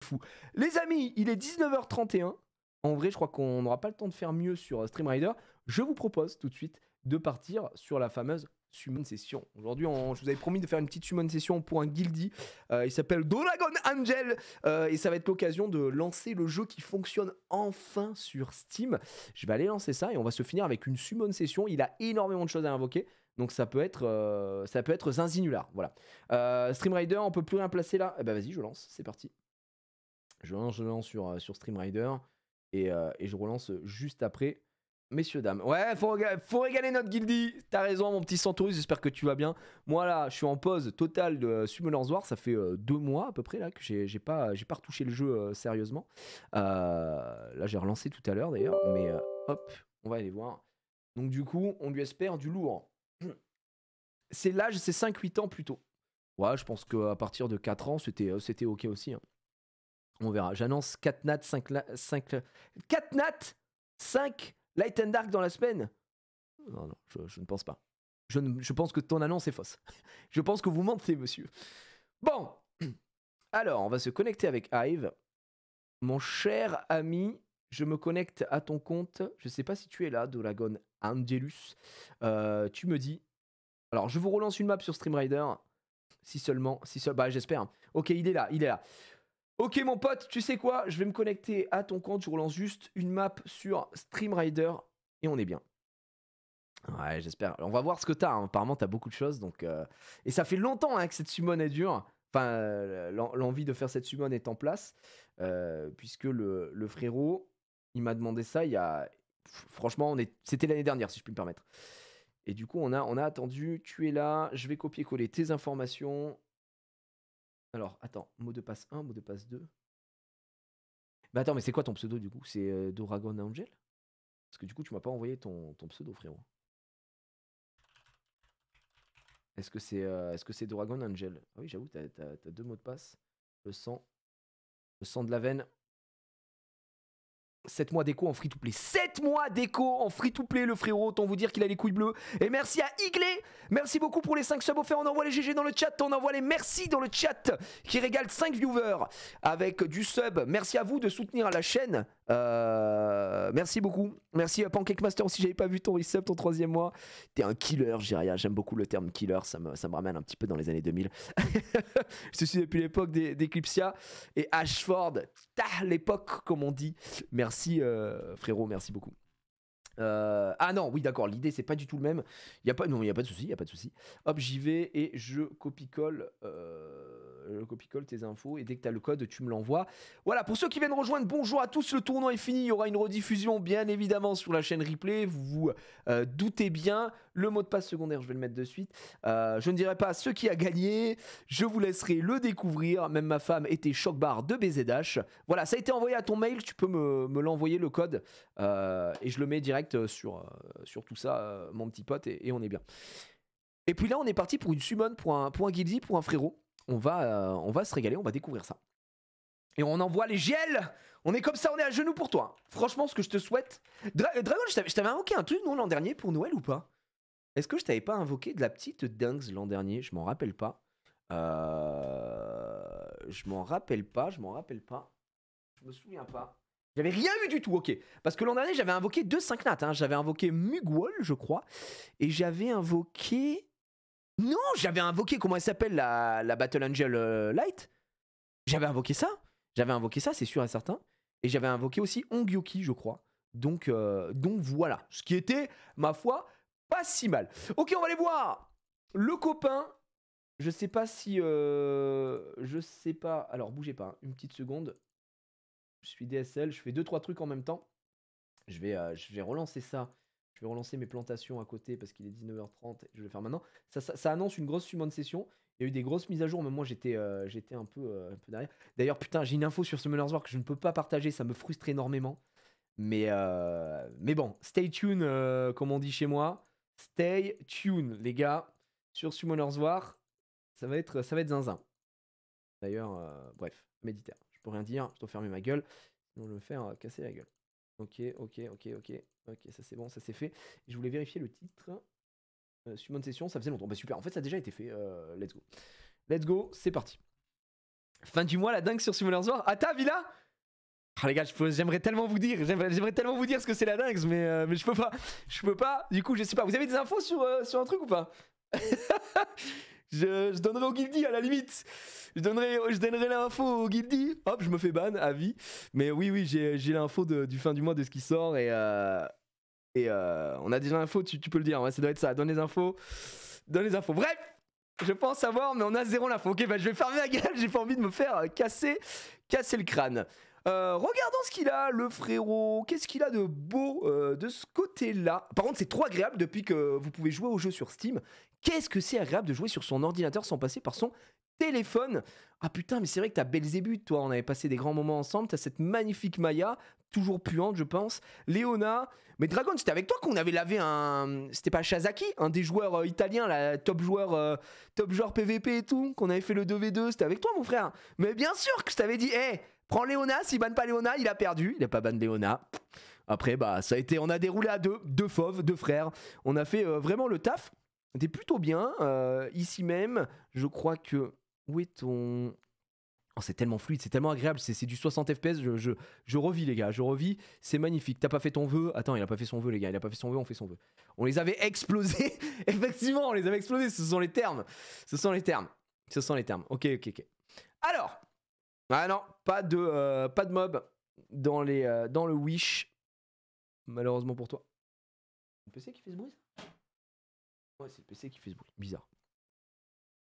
fou. Les amis, il est 19h31. En vrai, je crois qu'on n'aura pas le temps de faire mieux sur Stream Rider. Je vous propose tout de suite de partir sur la fameuse summon session. Aujourd'hui, je vous avais promis de faire une petite summon session pour un guildie. Il s'appelle Dragon Angel et ça va être l'occasion de lancer le jeu qui fonctionne enfin sur Steam. Je vais aller lancer ça et on va se finir avec une summon session. Il a énormément de choses à invoquer. Donc ça peut être Zinzinular. Voilà. Stream Rider, on peut plus rien placer là. Eh ben vas-y, je lance. C'est parti. Je lance sur Stream Rider et je relance juste après. Messieurs, dames. Ouais, faut régaler notre guildie. T'as raison, mon petit Centaurus, j'espère que tu vas bien. Moi, là, je suis en pause totale de Summoner's War. Ça fait 2 mois à peu près là que j'ai pas retouché le jeu sérieusement. Là, j'ai relancé tout à l'heure d'ailleurs. Mais hop, on va aller voir. Donc, du coup, on lui espère du lourd. C'est l'âge, c'est 5-8 ans plus tôt. Ouais, je pense qu'à partir de 4 ans, c'était ok aussi. Hein. On verra. J'annonce 4 nats, 4 nats, 5 Light and Dark dans la semaine. Non, je ne pense pas. Je pense que ton annonce est fausse. Je pense que vous mentez, monsieur. Bon. Alors, on va se connecter avec Hive. Mon cher ami, je me connecte à ton compte. Je ne sais pas si tu es là, Dragon Angelus. Tu me dis. Alors, je vous relance une map sur Stream Rider. Si seulement. Bah, j'espère. Ok, il est là. Ok, mon pote, tu sais quoi? Je vais me connecter à ton compte. Je relance juste une map sur Stream Rider. Et on est bien. Ouais, j'espère. On va voir ce que t'as. Hein. Apparemment, t'as beaucoup de choses. Donc, et ça fait longtemps que cette summon est dure. Enfin, l'envie de faire cette summon est en place. Puisque le frérot, il m'a demandé ça il y a. Franchement, c'était l'année dernière, si je puis me permettre. Et du coup, on a attendu. Tu es là. Je vais copier-coller tes informations. Alors, attends. Mot de passe 1, mot de passe 2. Bah attends, mais c'est quoi ton pseudo du coup? C'est Dragon Angel? Parce que du coup, tu m'as pas envoyé ton pseudo, frérot. Est-ce que c'est Dragon Angel? Ah oui, j'avoue, t'as 2 mots de passe. Le sang de la veine. 7 mois d'écho en free to play. 7 mois d'écho en free to play, le frérot. Autant vous dire qu'il a les couilles bleues. Et merci à Iglé. Merci beaucoup pour les 5 subs offerts. On envoie les GG dans le chat. On envoie les merci dans le chat qui régale 5 viewers avec du sub. Merci à vous de soutenir la chaîne. Merci beaucoup. Merci à Pancake Master aussi. J'avais pas vu ton resub, ton 3e mois. T'es un killer, Jiria. J'aime beaucoup le terme killer. Ça me ramène un petit peu dans les années 2000. Je suis depuis l'époque d'Eclipsia et Ashford. L'époque, comme on dit. Merci frérot, merci beaucoup. Ah non, oui d'accord, l'idée c'est pas du tout le même. Il y a pas de souci, Hop, j'y vais et je copie-colle tes infos et dès que tu as le code, tu me l'envoies. Voilà, pour ceux qui viennent rejoindre, bonjour à tous, le tournoi est fini, il y aura une rediffusion bien évidemment sur la chaîne replay, vous vous doutez bien. Le mot de passe secondaire, je vais le mettre de suite. Je ne dirai pas ce qui a gagné, je vous laisserai le découvrir. Même ma femme était choc-barre de BZH. Voilà, ça a été envoyé à ton mail, tu peux me l'envoyer le code et je le mets direct sur tout ça, mon petit pote, et on est bien. Et puis là, on est parti pour une summon, pour un guildie, pour un frérot. On va se régaler, on va découvrir ça. Et on envoie les gels. On est comme ça, on est à genoux pour toi. Franchement, ce que je te souhaite... Dragon, je t'avais invoqué un truc, non, l'an dernier, pour Noël ou pas? Est-ce que je t'avais pas invoqué de la petite dingue l'an dernier? Je m'en rappelle pas. Je m'en rappelle pas. Je me souviens pas. J'avais rien eu du tout, ok. Parce que l'an dernier, j'avais invoqué 2 5 nats. Hein. J'avais invoqué Mugwall, je crois. Et j'avais invoqué... Non, j'avais invoqué, comment elle s'appelle, la Battle Angel Light. J'avais invoqué ça, c'est sûr et certain. Et j'avais invoqué aussi Ongyoki, je crois. Donc voilà, ce qui était, ma foi, pas si mal. Ok, on va aller voir le copain. Je sais pas si... je sais pas... Alors, bougez pas, hein, une petite seconde. Je suis DSL, je fais 2-3 trucs en même temps. Je vais relancer ça. Je vais relancer mes plantations à côté parce qu'il est 19h30. Je vais le faire maintenant. Ça annonce une grosse summon session. Il y a eu des grosses mises à jour, mais moi j'étais un peu derrière. D'ailleurs, putain, j'ai une info sur Summoner's War que je ne peux pas partager. Ça me frustre énormément. Mais bon, stay tuned, comme on dit chez moi. Stay tuned, les gars. Sur Summoner's War, ça va être zinzin. D'ailleurs, bref, méditer. Je peux rien dire, je dois fermer ma gueule. Sinon, je vais me faire casser la gueule. Ok, ça c'est bon, ça c'est fait. Je voulais vérifier le titre. Summon session, ça faisait longtemps. Bah super, en fait ça a déjà été fait. Let's go. Let's go, c'est parti. Fin du mois, la dingue sur Summoner's War. Ah, t'as, Villa? Ah, les gars, j'aimerais tellement vous dire. J'aimerais tellement vous dire ce que c'est la dingue, mais je peux pas. Je peux pas. Du coup, je sais pas. Vous avez des infos sur un truc ou pas? je donnerai au Guildy à la limite. Je donnerai l'info au Guildy. Hop, je me fais ban à vie. Mais oui, j'ai l'info du fin du mois de ce qui sort et on a déjà l'info, tu peux le dire. Ouais, ça doit être ça. Donne les infos. Bref, je pense savoir, mais on a zéro l'info. Ok, bah je vais fermer la gueule. J'ai pas envie de me faire casser le crâne. Regardons ce qu'il a, le frérot. Qu'est-ce qu'il a de beau de ce côté-là? Par contre, c'est trop agréable depuis que vous pouvez jouer au jeu sur Steam. Qu'est-ce que c'est agréable de jouer sur son ordinateur sans passer par son téléphone. Ah putain, mais c'est vrai que t'as Belzébuth, toi. On avait passé des grands moments ensemble. T'as cette magnifique Maya, toujours puante, je pense. Léona. Mais Dragon, c'était avec toi qu'on avait lavé un. C'était pas Shazaki, un des joueurs italiens, là, top joueur PVP et tout, qu'on avait fait le 2v2. C'était avec toi, mon frère. Mais bien sûr que je t'avais dit, hé, prends Léona. S'il banne pas Léona, il a perdu. Il a pas ban Léona. Après, bah, ça a été. On a déroulé à deux fauves, deux frères. On a fait vraiment le taf. C'était plutôt bien. Ici même, je crois que. Où est ton. Oh, c'est tellement fluide, c'est tellement agréable, c'est du 60 FPS, je revis les gars, je revis, c'est magnifique. T'as pas fait ton vœu? Attends, il a pas fait son vœu les gars, il a pas fait son vœu, on fait son vœu. On les avait explosés, effectivement, on les avait explosés, ce sont les termes. Ok. Alors, ah non, pas de mob dans le Wish, malheureusement pour toi. C'est le PC qui fait ce bruit ça? Ouais, c'est le PC qui fait ce bruit, bizarre.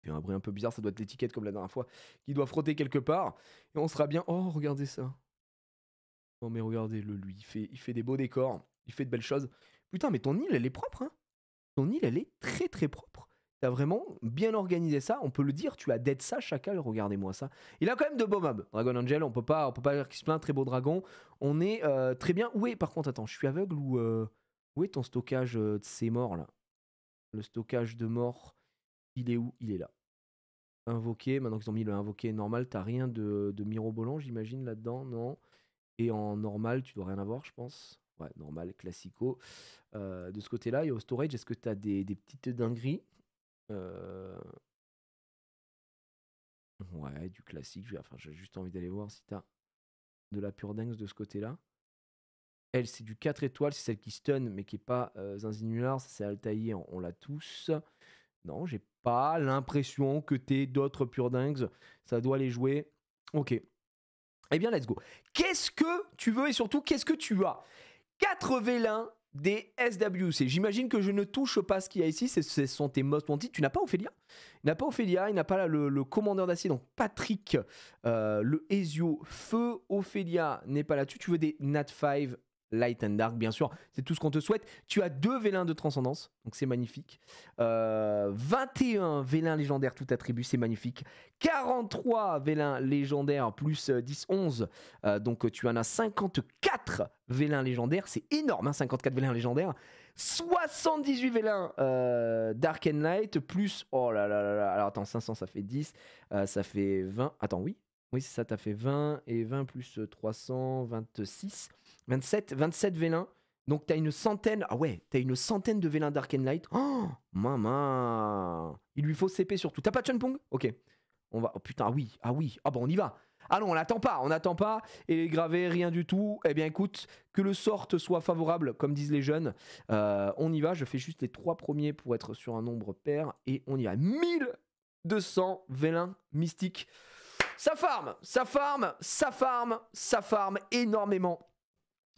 Un bruit un peu bizarre, ça doit être l'étiquette comme la dernière fois, qui doit frotter quelque part, et on sera bien. Oh, regardez ça. Oh, mais regardez-le, lui, il fait des beaux décors, il fait de belles choses. Putain, mais ton île, elle est propre, hein. Ton île, elle est très très propre. T'as vraiment bien organisé ça, on peut le dire, tu as dead ça, chacal, regardez-moi ça. Il a quand même de beaux mobs. Dragon Angel, on peut pas dire qu'il se plaint, très beau dragon. On est très bien. Où est, par contre, attends, je suis aveugle ou. Où est ton stockage de ces morts là? Le stockage de morts, il est où? Il est là. Invoqué, maintenant qu'ils ont mis le invoqué normal, t'as rien de mirobolant, j'imagine, là-dedans, non? Et en normal, tu dois rien avoir, je pense. Ouais, normal, classico. De ce côté-là, et au storage, est-ce que t'as des petites dingueries? Ouais, du classique. J'ai juste envie d'aller voir si t'as de la pure dingue de ce côté-là. Elle, c'est du 4 étoiles, c'est celle qui stun, mais qui est pas Zinzinular. Ça, c'est Altaïr, on l'a tous. Non, j'ai pas l'impression que t'aies d'autres pure dingues. Ça doit les jouer. Ok. Eh bien, let's go. Qu'est-ce que tu veux et surtout, qu'est-ce que tu as? 4 vélins des SWC. J'imagine que je ne touche pas ce qu'il y a ici. Ce sont tes most wanted. Tu n'as pas Ophélia? Il n'a pas Ophélia, il n'a pas le commandeur d'acier. Donc Patrick, le Ezio, Feu, Ophélia n'est pas là-dessus. Tu veux des Nat 5 Light and Dark, bien sûr, c'est tout ce qu'on te souhaite. Tu as 2 vélins de transcendance, donc c'est magnifique. 21 vélins légendaires, tout attribut, c'est magnifique. 43 vélins légendaires, plus 10, 11. Donc tu en as 54 vélins légendaires, c'est énorme, hein, 54 vélins légendaires. 78 vélins Dark and Light, plus. Oh là là là là. Alors attends, 500, ça fait 10. Ça fait 20. Attends, oui. Oui, c'est ça, t'as fait 20 et 20 plus 300, 26. 27 vélins. Donc t'as une centaine. Ah ouais, t'as une centaine de vélins Dark and Light. Oh, maman. Il lui faut CP surtout. T'as pas de Chunpong? Ok. On va. Oh putain, oui. Ah oui. Ah bon, on y va. Ah non, on n'attend pas. Et les gravés, rien du tout. Eh bien écoute, que le sort te soit favorable, comme disent les jeunes. On y va. Je fais juste les 3 premiers pour être sur un nombre pair. Et on y va. 1200 vélins mystiques. Ça farme énormément.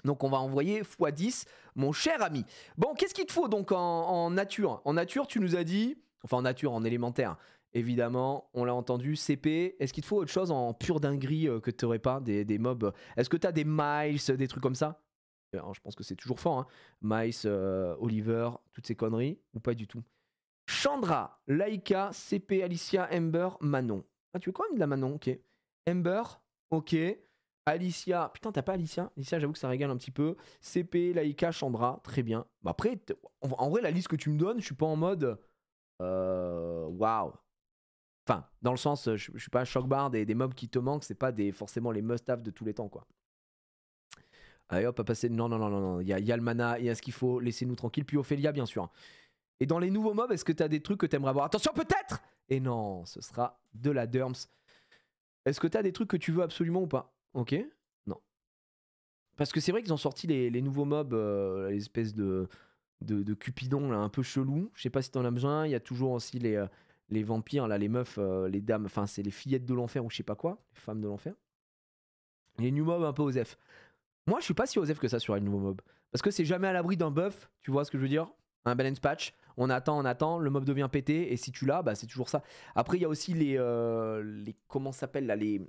Donc on va envoyer x10, mon cher ami. Bon, qu'est-ce qu'il te faut donc en nature? En nature, tu nous as dit, enfin en nature, en élémentaire, évidemment, on l'a entendu, CP. Est-ce qu'il te faut autre chose en pure dinguerie que tu n'aurais pas, des mobs? Est-ce que tu as des miles, des trucs comme ça? Alors, je pense que c'est toujours fort, hein. Miles, Oliver, toutes ces conneries, ou pas du tout? Chandra, Laika, CP, Alicia, Ember, Manon. Ah, tu veux quand même de la Manon? Ok. Ember, ok. Alicia, putain, t'as pas Alicia? Alicia, j'avoue que ça régale un petit peu. CP, Laika, Chandra, très bien. Bah après, en vrai, la liste que tu me donnes, je suis pas en mode. Waouh. Enfin, dans le sens, je suis pas choc-barre des mobs qui te manquent, c'est pas forcément les must-have de tous les temps, quoi. Allez hop, à passer. Non. Il y a le mana, il y a ce qu'il faut, laissez-nous tranquille. Puis Ophélia, bien sûr. Et dans les nouveaux mobs, est-ce que t'as des trucs que t'aimerais avoir? Attention, peut-être! Et non, ce sera de la Derms. Est-ce que t'as des trucs que tu veux absolument ou pas? Ok. Non. Parce que c'est vrai qu'ils ont sorti les nouveaux mobs, les espèces de Cupidon là, un peu chelou. Je sais pas si t'en as besoin. Il y a toujours aussi les vampires, là, les meufs, les dames, enfin c'est les fillettes de l'enfer ou je sais pas quoi, les femmes de l'enfer. Les new mobs un peu osef. Moi je suis pas si osef que ça sur les nouveaux mobs. Parce que c'est jamais à l'abri d'un buff, tu vois ce que je veux dire? Un balance patch, on attend, le mob devient pété, et si tu l'as, bah c'est toujours ça. Après il y a aussi les comment ça s'appelle là, les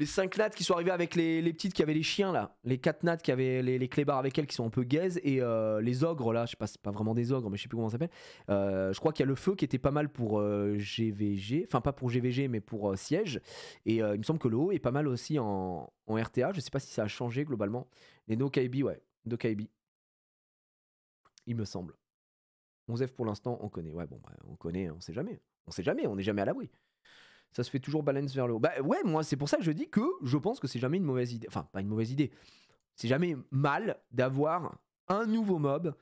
5 nats qui sont arrivés avec les petites qui avaient les chiens là, les 4 nats qui avaient les clébards avec elles qui sont un peu gaze, et les ogres là, je sais pas, c'est pas vraiment des ogres mais je sais plus comment ça s'appelle. Je crois qu'il y a le feu qui était pas mal pour GVG, enfin pas pour GVG mais pour siège, et il me semble que le haut est pas mal aussi en RTA, je sais pas si ça a changé globalement. Les no KB, ouais, no KB, il me semble. 11F pour l'instant on connaît, ouais bon bah, on connaît, on sait jamais, on n'est jamais à l'abri. Ça se fait toujours balance vers le haut. Bah ouais, moi c'est pour ça que je dis que je pense que c'est jamais une mauvaise idée. Enfin, pas une mauvaise idée. C'est jamais mal d'avoir un nouveau mob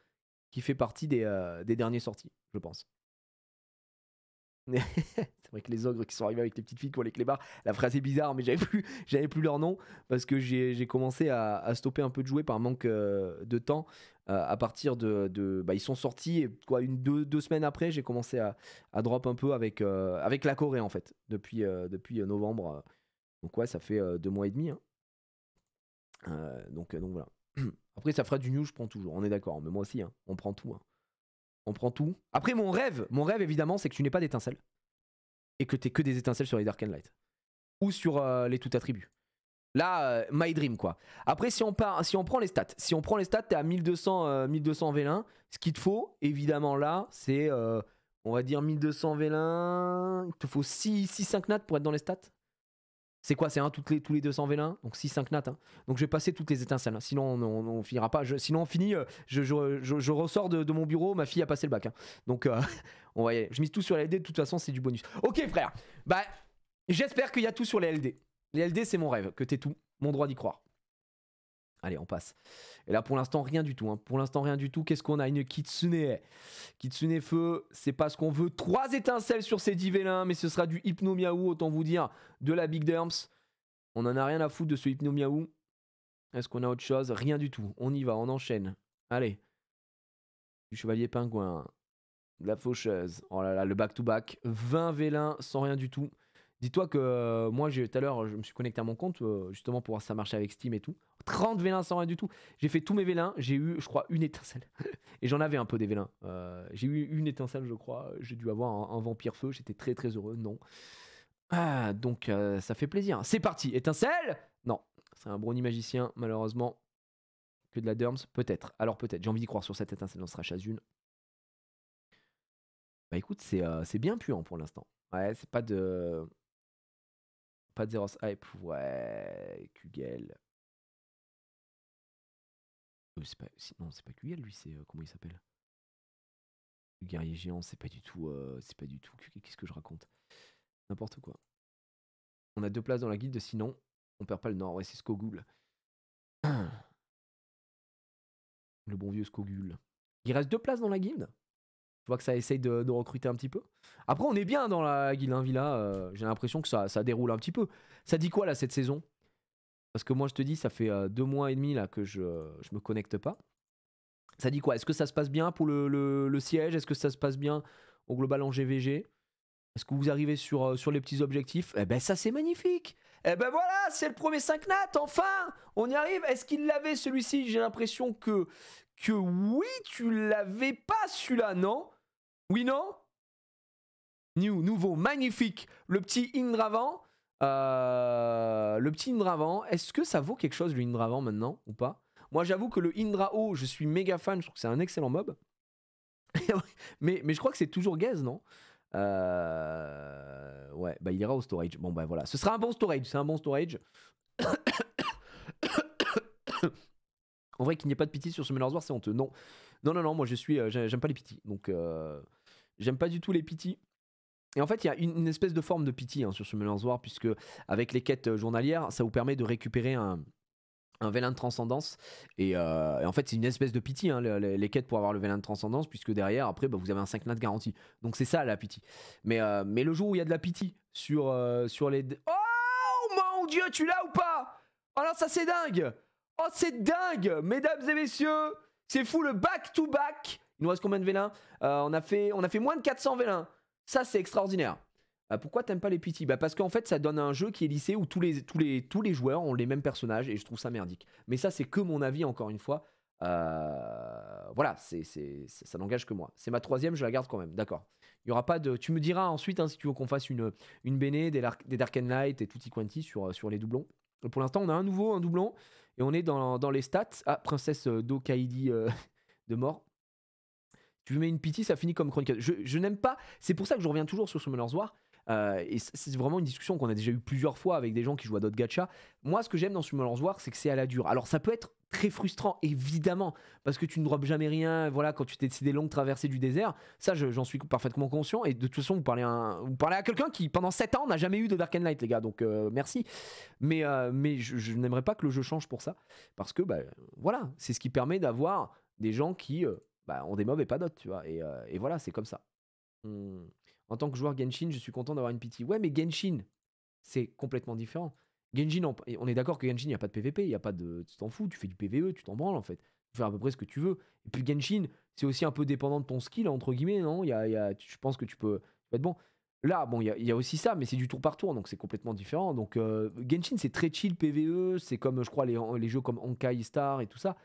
qui fait partie des derniers sortis, je pense. C'est vrai que les ogres qui sont arrivés avec les petites filles qui ont les clébards, la phrase est bizarre, mais j'avais plus leur nom parce que j'ai commencé à stopper un peu de jouer par manque de temps. À partir bah, ils sont sortis, et quoi, deux semaines après, j'ai commencé à drop un peu avec la Corée en fait, depuis novembre. Donc ouais, ça fait 2 mois et demi. Hein. Donc voilà. Après, ça fera du new, je prends toujours. On est d'accord, mais moi aussi, hein, on prend tout. Hein. On prend tout. Après, mon rêve évidemment, c'est que tu n'aies pas d'étincelles. Et que tu aies que des étincelles sur les Dark and Light. Ou sur les tout attributs. Là, my dream quoi. Après, si on prend les stats. Si on prend les stats, t'es à 1200 V1. Ce qu'il te faut, évidemment là, c'est, on va dire 1200 V1. Il te faut 6-5 nats pour être dans les stats. C'est quoi? C'est tous les 200 V1, donc 6-5 nats. Hein. Donc je vais passer toutes les étincelles. Hein. Sinon on finira pas. Sinon on finit. Je ressors de mon bureau. Ma fille a passé le bac. Hein. Donc on va y aller. Je mise tout sur les LD. De toute façon c'est du bonus. Ok frère. Bah j'espère qu'il y a tout sur les LD. Les LD c'est mon rêve. Que t'aies tout. Mon droit d'y croire. Allez, on passe. Et là, pour l'instant, rien du tout. Hein. Pour l'instant, rien du tout. Qu'est-ce qu'on a? Une Kitsune. Kitsune Feu, c'est pas ce qu'on veut. 3 étincelles sur ces 10 vélins, mais ce sera du Hypno Miaou, autant vous dire, de la Big Derms. On en a rien à foutre de ce Hypno Miaou. Est-ce qu'on a autre chose? Rien du tout. On y va, on enchaîne. Allez. Du Chevalier Pingouin. De la Faucheuse. Oh là là, le back-to-back. 20 vélins sans rien du tout. Dis-toi que moi, tout à l'heure, je me suis connecté à mon compte, justement pour voir si ça marchait avec Steam et tout. 30 vélins sans rien du tout. J'ai fait tous mes vélins, j'ai eu, je crois, une étincelle. Et j'en avais un peu des vélins. J'ai eu une étincelle, je crois. J'ai dû avoir un vampire feu, j'étais très très heureux. Non. Ah, donc ça fait plaisir. C'est parti, étincelle. Non, c'est un brownie magicien, malheureusement. Que de la Derms, peut-être. Alors peut-être, j'ai envie d'y croire sur cette étincelle, on sera chasse une. Bah écoute, c'est bien puant pour l'instant. Ouais, c'est pas de... Pas de Zeros Hype, ouais, Kugel. Non, c'est pas Kugel, lui, c'est... comment il s'appelle? Le guerrier géant, c'est pas du tout... Qu'est-ce que je raconte? N'importe quoi. On a 2 places dans la guilde, sinon, on perd pas le nord. Ouais, c'est Skogul. Le bon vieux Skogul. Il reste 2 places dans la guilde. Je vois que ça essaye de recruter un petit peu. Après, on est bien dans la guilde, hein, Villa. J'ai l'impression que ça déroule un petit peu. Ça dit quoi, là, cette saison? Parce que moi, je te dis, ça fait 2 mois et demi là, que je me connecte pas. Ça dit quoi? Est-ce que ça se passe bien pour le siège? Est-ce que ça se passe bien au global en GVG? Est-ce que vous arrivez sur les petits objectifs? Eh ben, ça, c'est magnifique! Eh ben voilà, c'est le premier 5 nat, enfin! On y arrive. Est-ce qu'il l'avait celui-ci? J'ai l'impression que oui, tu l'avais pas celui-là, non? Oui, non? Nouveau, magnifique. Le petit Indravan. Est-ce que ça vaut quelque chose le Indravan maintenant ou pas? Moi j'avoue que le Indrao, je suis méga fan, je trouve que c'est un excellent mob. mais je crois que c'est toujours gaze, non? Ouais, bah il ira au storage. Bon bah voilà, ce sera un bon storage, c'est un bon storage. En vrai qu'il n'y ait pas de pity sur ce War, c'est honteux. Non, moi j'aime pas les pity. Donc j'aime pas du tout les pity. Et en fait, il y a une espèce de forme de pity hein, sur ce War, puisque avec les quêtes journalières, ça vous permet de récupérer un un vélin de transcendance et en fait c'est une espèce de pity hein, les quêtes pour avoir le vélin de transcendance puisque derrière après bah, vous avez un 5 nat garanti donc c'est ça la pity mais le jour où il y a de la pity sur les oh mon dieu tu l'as ou pas oh non ça c'est dingue oh c'est dingue mesdames et messieurs c'est fou le back to back il nous reste combien de vélins on a fait moins de 400 vélins ça c'est extraordinaire. Pourquoi t'aimes pas les pity bah parce qu'en fait ça donne un jeu qui est lissé où tous les joueurs ont les mêmes personnages et je trouve ça merdique. Mais ça c'est que mon avis encore une fois. Voilà, ça n'engage que moi. C'est ma troisième, je la garde quand même, d'accord. Il y aura pas de. Tu me diras ensuite hein, si tu veux qu'on fasse une Béné, des Dark and Light et tutti quanti sur les doublons. Pour l'instant on a un doublon et on est dans les stats. Ah, Princesse Dokaidi de mort. Tu mets une pity, ça finit comme Chronicle. Je n'aime pas. C'est pour ça que je reviens toujours sur Summoner's War. Et c'est vraiment une discussion qu'on a déjà eu plusieurs fois avec des gens qui jouent à d'autres gachas. Moi, ce que j'aime dans Summoner's War, c'est que c'est à la dure. Alors, ça peut être très frustrant, évidemment, parce que tu ne drops jamais rien. Voilà, quand tu t'es des longues traversées du désert, ça, j'en suis parfaitement conscient. Et de toute façon, vous parlez à quelqu'un qui, pendant 7 ans, n'a jamais eu de Dark and Light, les gars. Donc, merci. Mais je n'aimerais pas que le jeu change pour ça, parce que, bah, voilà, c'est ce qui permet d'avoir des gens qui ont des mobs et pas d'autres, tu vois. Et voilà, c'est comme ça. En tant que joueur Genshin, je suis content d'avoir une pity. Ouais, mais Genshin, c'est complètement différent. Genshin, on est d'accord que Genshin, il n'y a pas de PVP, il y a pas de. Tu t'en fous, tu fais du PVE, tu t'en branles en fait. Tu peux faire à peu près ce que tu veux. Et puis Genshin, c'est aussi un peu dépendant de ton skill, entre guillemets, non je pense que tu peux être bon. Là, bon, il y a aussi ça, mais c'est du tour par tour, donc c'est complètement différent. Donc Genshin, c'est très chill PVE, c'est comme, je crois, les jeux comme Honkai Star et tout ça.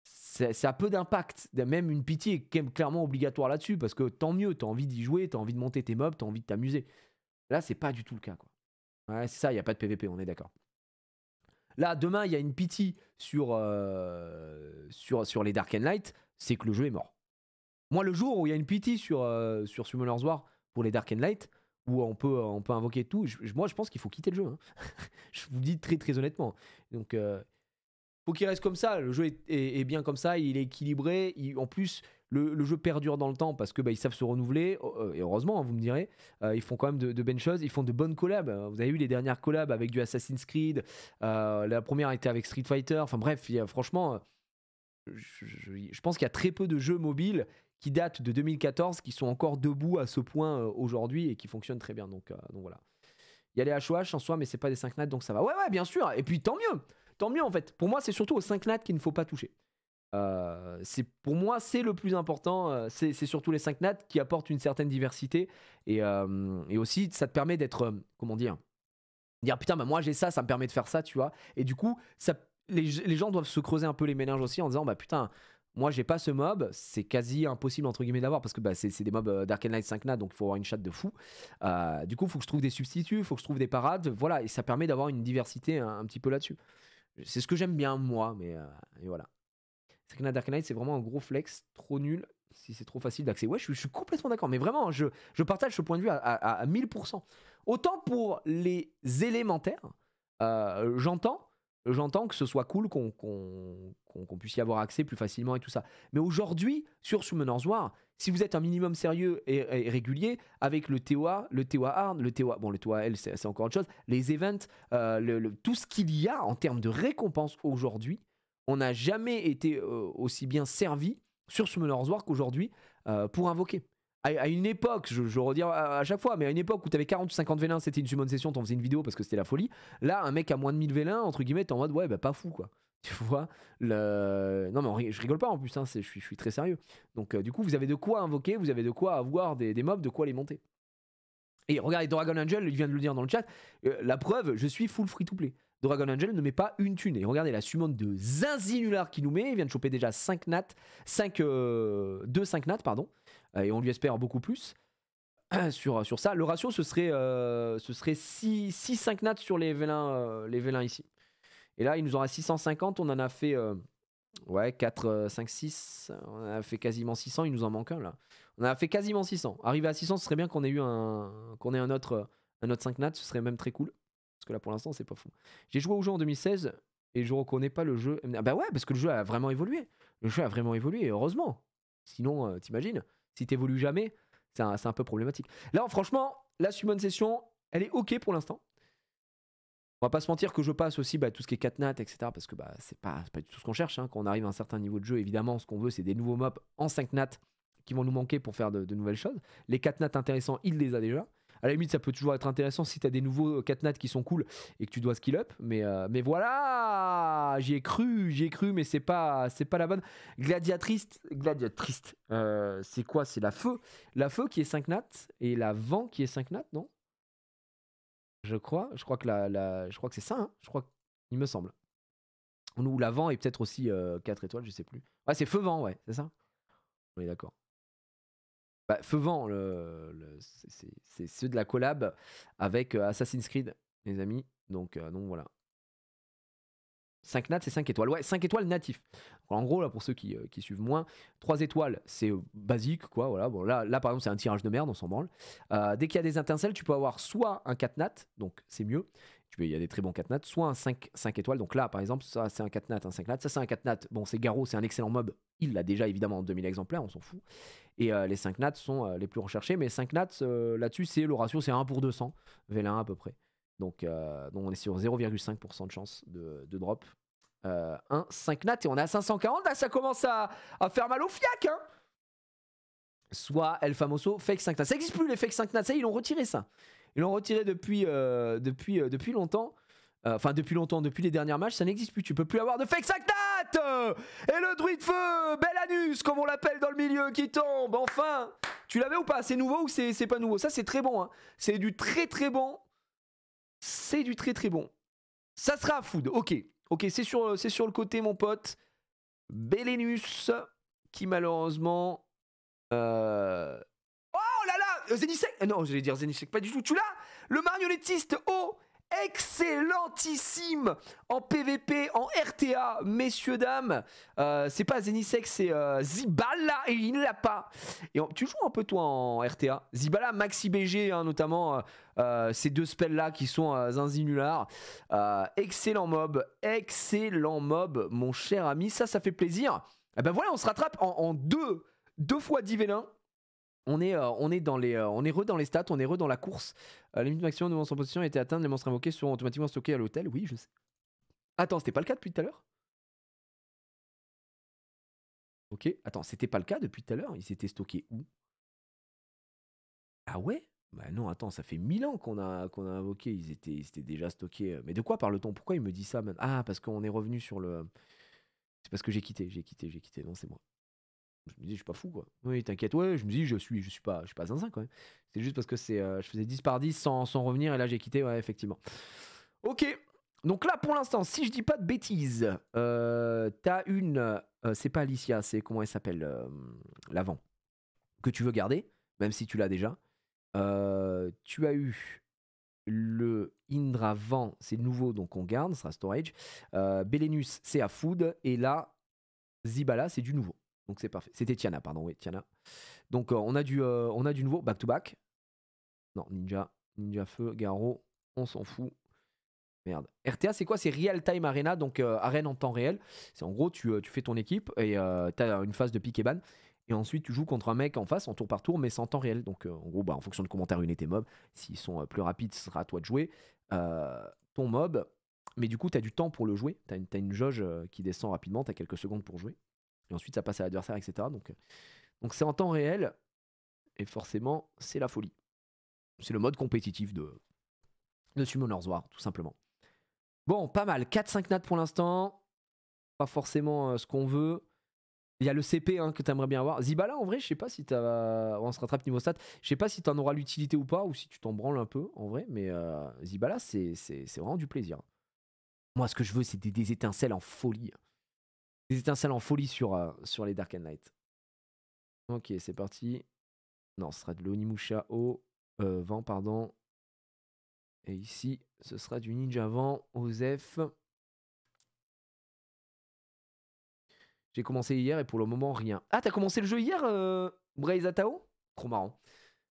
Ça a peu d'impact. Même une pity est clairement obligatoire là-dessus parce que tant mieux, t'as envie d'y jouer, t'as envie de monter tes mobs, t'as envie de t'amuser. Là, c'est pas du tout le cas, quoi. Ouais, c'est ça, il n'y a pas de PVP, on est d'accord. Là, demain, il y a une pity sur les Dark and Light, c'est que le jeu est mort. Moi, le jour où il y a une pity sur Summoner's War pour les Dark and Light, où on peut invoquer tout, moi, je pense qu'il faut quitter le jeu. Hein. Je vous le dis très, très honnêtement. Donc, faut qu'il reste comme ça. Le jeu est bien comme ça, il est équilibré. En plus, le jeu perdure dans le temps parce que ils savent se renouveler. Et heureusement, hein, vous me direz, ils font quand même de belles choses. Ils font de bonnes collabs. Vous avez vu les dernières collabs avec du Assassin's Creed. La première était avec Street Fighter. Enfin bref, franchement, je pense qu'il y a très peu de jeux mobiles qui datent de 2014 qui sont encore debout à ce point aujourd'hui et qui fonctionnent très bien. Donc voilà. Il y a les HOH en soi, mais c'est pas des 5 nats, donc ça va. Ouais, bien sûr. Et puis tant mieux. Tant mieux en fait. Pour moi, c'est surtout aux 5 nats qu'il ne faut pas toucher. Pour moi, c'est le plus important. C'est surtout les 5 nats qui apportent une certaine diversité. Et aussi, ça te permet d'être. Comment dire putain, bah moi j'ai ça, ça me permet de faire ça, tu vois. Et du coup, les gens doivent se creuser un peu les méninges aussi en disant, bah putain, moi j'ai pas ce mob, c'est quasi impossible entre guillemets d'avoir parce que c'est des mobs Dark and Light 5 nats, donc il faut avoir une chatte de fou. Du coup, il faut que je trouve des substituts, il faut que je trouve des parades. Voilà, et ça permet d'avoir une diversité un petit peu là-dessus. C'est ce que j'aime bien moi, mais et voilà. Dark Knight, c'est vraiment un gros flex, trop nul, si c'est trop facile d'accès. Ouais, je suis complètement d'accord, mais vraiment, je partage ce point de vue à 1000%. Autant pour les élémentaires, j'entends que ce soit cool qu'on puisse y avoir accès plus facilement et tout ça. Mais aujourd'hui, sur Summoner's War, si vous êtes un minimum sérieux et régulier, avec le TOA hard, le TOA L, c'est encore autre chose, les events, tout ce qu'il y a en termes de récompenses aujourd'hui, on n'a jamais été aussi bien servi sur Summoner's War qu'aujourd'hui pour invoquer. À une époque, je redis à chaque fois, mais à une époque où tu avais 40 ou 50 vélins, c'était une summon session, t'en faisais une vidéo parce que c'était la folie. Là, un mec à moins de 1000 vélins, entre guillemets, t'es en mode ouais, bah pas fou quoi. Tu vois Non, mais je rigole pas en plus, hein, je suis très sérieux. Donc, du coup, vous avez de quoi invoquer, vous avez de quoi avoir des mobs, de quoi les monter. Et regardez, Dragon Angel, il vient de le dire dans le chat, la preuve, je suis full free to play. Dragon Angel ne met pas une thune. Et regardez la summon de Zinzinular qu'il nous met. Il vient de choper déjà 5 nats. 2 5 nats, pardon. Et on lui espère beaucoup plus sur ça. Le ratio, ce serait 6 5 nats sur les vélins ici. Et là, il nous aura 650. On en a fait 4, 5, 6. On a fait quasiment 600. Il nous en manque un là. On a fait quasiment 600. Arrivé à 600, ce serait bien qu'on ait un autre 5 nats. Ce serait même très cool. Parce que là, pour l'instant, c'est pas fou. J'ai joué au jeu en 2016 et je reconnais pas le jeu. Ah bah ouais, parce que le jeu a vraiment évolué. Le jeu a vraiment évolué, heureusement. Sinon, t'imagines, si t'évolues jamais, c'est un peu problématique. Là, franchement, la summon session, elle est ok pour l'instant. On va pas se mentir que je passe aussi tout ce qui est 4 nat, etc. Parce que c'est pas du tout ce qu'on cherche. Hein. Quand on arrive à un certain niveau de jeu, évidemment, ce qu'on veut, c'est des nouveaux mobs en 5 nat qui vont nous manquer pour faire de nouvelles choses. Les 4 nat intéressants, il les a déjà. À la limite, ça peut toujours être intéressant si tu as des nouveaux 4 nat qui sont cool et que tu dois skill up. Mais voilà, j'y ai cru, mais c'est pas la bonne. Gladiatrice, c'est quoi? C'est la feu. La feu qui est 5 nat et la vent qui est 5 nat, non? Je crois que je crois que c'est ça, hein. Je crois qu'il me semble. Ou l'avant est peut-être aussi 4 étoiles, je sais plus. Ouais, c'est feu vent, ouais, c'est ça. On est d'accord. Feu vent, c'est ceux de la collab avec Assassin's Creed, les amis. Donc voilà. 5 nats, c'est 5 étoiles. Ouais, 5 étoiles natif. En gros, là, pour ceux qui suivent moins, 3 étoiles, c'est basique, quoi. Voilà. Bon, là, par exemple, c'est un tirage de merde, on s'en branle. Dès qu'il y a des étincelles, tu peux avoir soit un 4 nat, donc c'est mieux. Il y a des très bons 4 nats, soit un 5 étoiles. Donc là, par exemple, ça, c'est un 4 nat, un 5 nat. Ça, c'est un 4 nat. Bon, c'est Garo, c'est un excellent mob. Il l'a déjà, évidemment, en 2000 exemplaires, on s'en fout. Et les 5 nats sont les plus recherchés. Mais 5 nats, là-dessus, le ratio, c'est 1 pour 200. V1 à peu près. Donc on est sur 0,5% de chance de drop. 5 nat et on est à 540. Là, ça commence à faire mal au fiac. Hein, soit El Famoso, fake 5 nat. Ça n'existe plus les fake 5 nat. Ça, ils l'ont retiré ça. Ils l'ont retiré depuis longtemps. Enfin, depuis longtemps, depuis les dernières matchs, ça n'existe plus. Tu peux plus avoir de fake 5 nat. Et le druide feu, Belanus, comme on l'appelle dans le milieu, qui tombe. Enfin, tu l'avais ou pas? C'est nouveau ou c'est pas nouveau? Ça, c'est très bon. Hein. C'est du très très bon. C'est du très très bon. Ça sera à food. Ok, c'est sur le côté, mon pote. Belenus, qui malheureusement... Oh là là, Zenisek. Non, j'allais dire Zenisek, pas du tout. Tu l'as? Le marionnettiste excellentissime en PVP, en RTA, messieurs, dames. C'est pas Zenisek, c'est Zibala, et il ne l'a pas. Et tu joues un peu toi en RTA. Zibala, Maxi BG, hein, notamment, ces deux spells là qui sont zinzinulars. Excellent mob, mon cher ami. Ça fait plaisir. Et ben voilà, on se rattrape en deux fois 10 vélins. On est dans les stats, on est dans la course. La limite maximum de monstres en position a été atteinte, les monstres invoqués seront automatiquement stockés à l'hôtel. Oui, je sais. Attends, c'était pas le cas depuis tout à l'heure? Ok, attends, c'était pas le cas depuis tout à l'heure? Ils étaient stockés où? Ah ouais? Bah non, attends, ça fait 1000 ans qu'on a invoqué, ils étaient déjà stockés. Mais de quoi parle-t-on? Pourquoi il me dit ça? Ah, parce qu'on est revenu sur le... C'est parce que j'ai quitté. Non, c'est moi. Je me dis, je suis pas fou, quoi. Oui, t'inquiète, ouais, je me dis, je suis pas zinzin, quand même. C'est juste parce que je faisais 10 par 10 sans revenir, et là, j'ai quitté, ouais, effectivement. Ok, donc là, pour l'instant, si je dis pas de bêtises, t'as une... c'est pas Alicia, c'est comment elle s'appelle, l'avant, que tu veux garder, même si tu l'as déjà. Tu as eu le Indra Vent, c'est nouveau, donc on garde, ça sera storage. Belenus, c'est à food, et là, Zibala, c'est du nouveau. Donc c'est parfait. C'était Tiana, pardon, oui, Tiana. Donc on a du nouveau, back to back. Non, Ninja Feu, Garo, on s'en fout. Merde. RTA, c'est quoi? C'est Real Time Arena, donc arène en temps réel. C'est en gros, tu fais ton équipe et t'as une phase de pick et ban. Et ensuite, tu joues contre un mec en face, en tour par tour, mais c'est en temps réel. Donc en gros, en fonction de comment t'as ruiné tes mobs, s'ils sont plus rapides, ce sera à toi de jouer ton mob. Mais du coup, t'as du temps pour le jouer. T'as une jauge qui descend rapidement, t'as quelques secondes pour jouer. Et ensuite, ça passe à l'adversaire, etc. Donc c'est en temps réel. Et forcément, c'est la folie. C'est le mode compétitif de Summoner's War, tout simplement. Bon, pas mal. 4-5 nats pour l'instant. Pas forcément ce qu'on veut. Il y a le CP que tu aimerais bien avoir. Zibala, en vrai, je sais pas si t'as... On se rattrape niveau stats. Je sais pas si t'en auras l'utilité ou pas, ou si tu t'en branles un peu, en vrai. Mais Zibala, c'est vraiment du plaisir. Moi, ce que je veux, c'est des étincelles en folie. Des étincelles en folie sur les Dark and Light. Ok, c'est parti. Non, ce sera de l'Onimusha vent, pardon. Et ici, ce sera du Ninja Vent, Osef. J'ai commencé hier et pour le moment, rien. Ah, t'as commencé le jeu hier, Braze Atao? Trop marrant.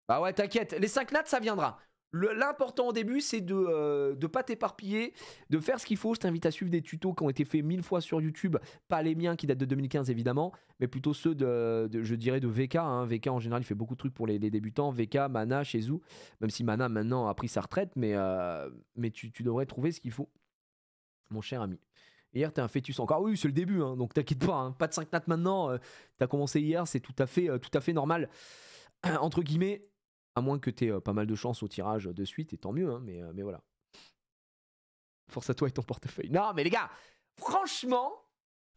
Bah ouais, t'inquiète, les 5 nats, ça viendra. L'important au début, c'est de ne pas t'éparpiller, de faire ce qu'il faut. Je t'invite à suivre des tutos qui ont été faits 1000 fois sur YouTube, pas les miens qui datent de 2015 évidemment, mais plutôt ceux je dirais de VK. Hein. VK en général, il fait beaucoup de trucs pour les débutants. VK, Mana, Shizou, même si Mana maintenant a pris sa retraite, mais tu devrais trouver ce qu'il faut, mon cher ami. Hier, t'es un fœtus encore. Oui, c'est le début, hein, donc t'inquiète pas. Hein. Pas de 5 nat maintenant. T'as commencé hier, c'est tout à fait normal. Entre guillemets. À moins que tu aies pas mal de chance au tirage de suite, et tant mieux, hein, mais voilà. Force à toi et ton portefeuille. Non, mais les gars, franchement,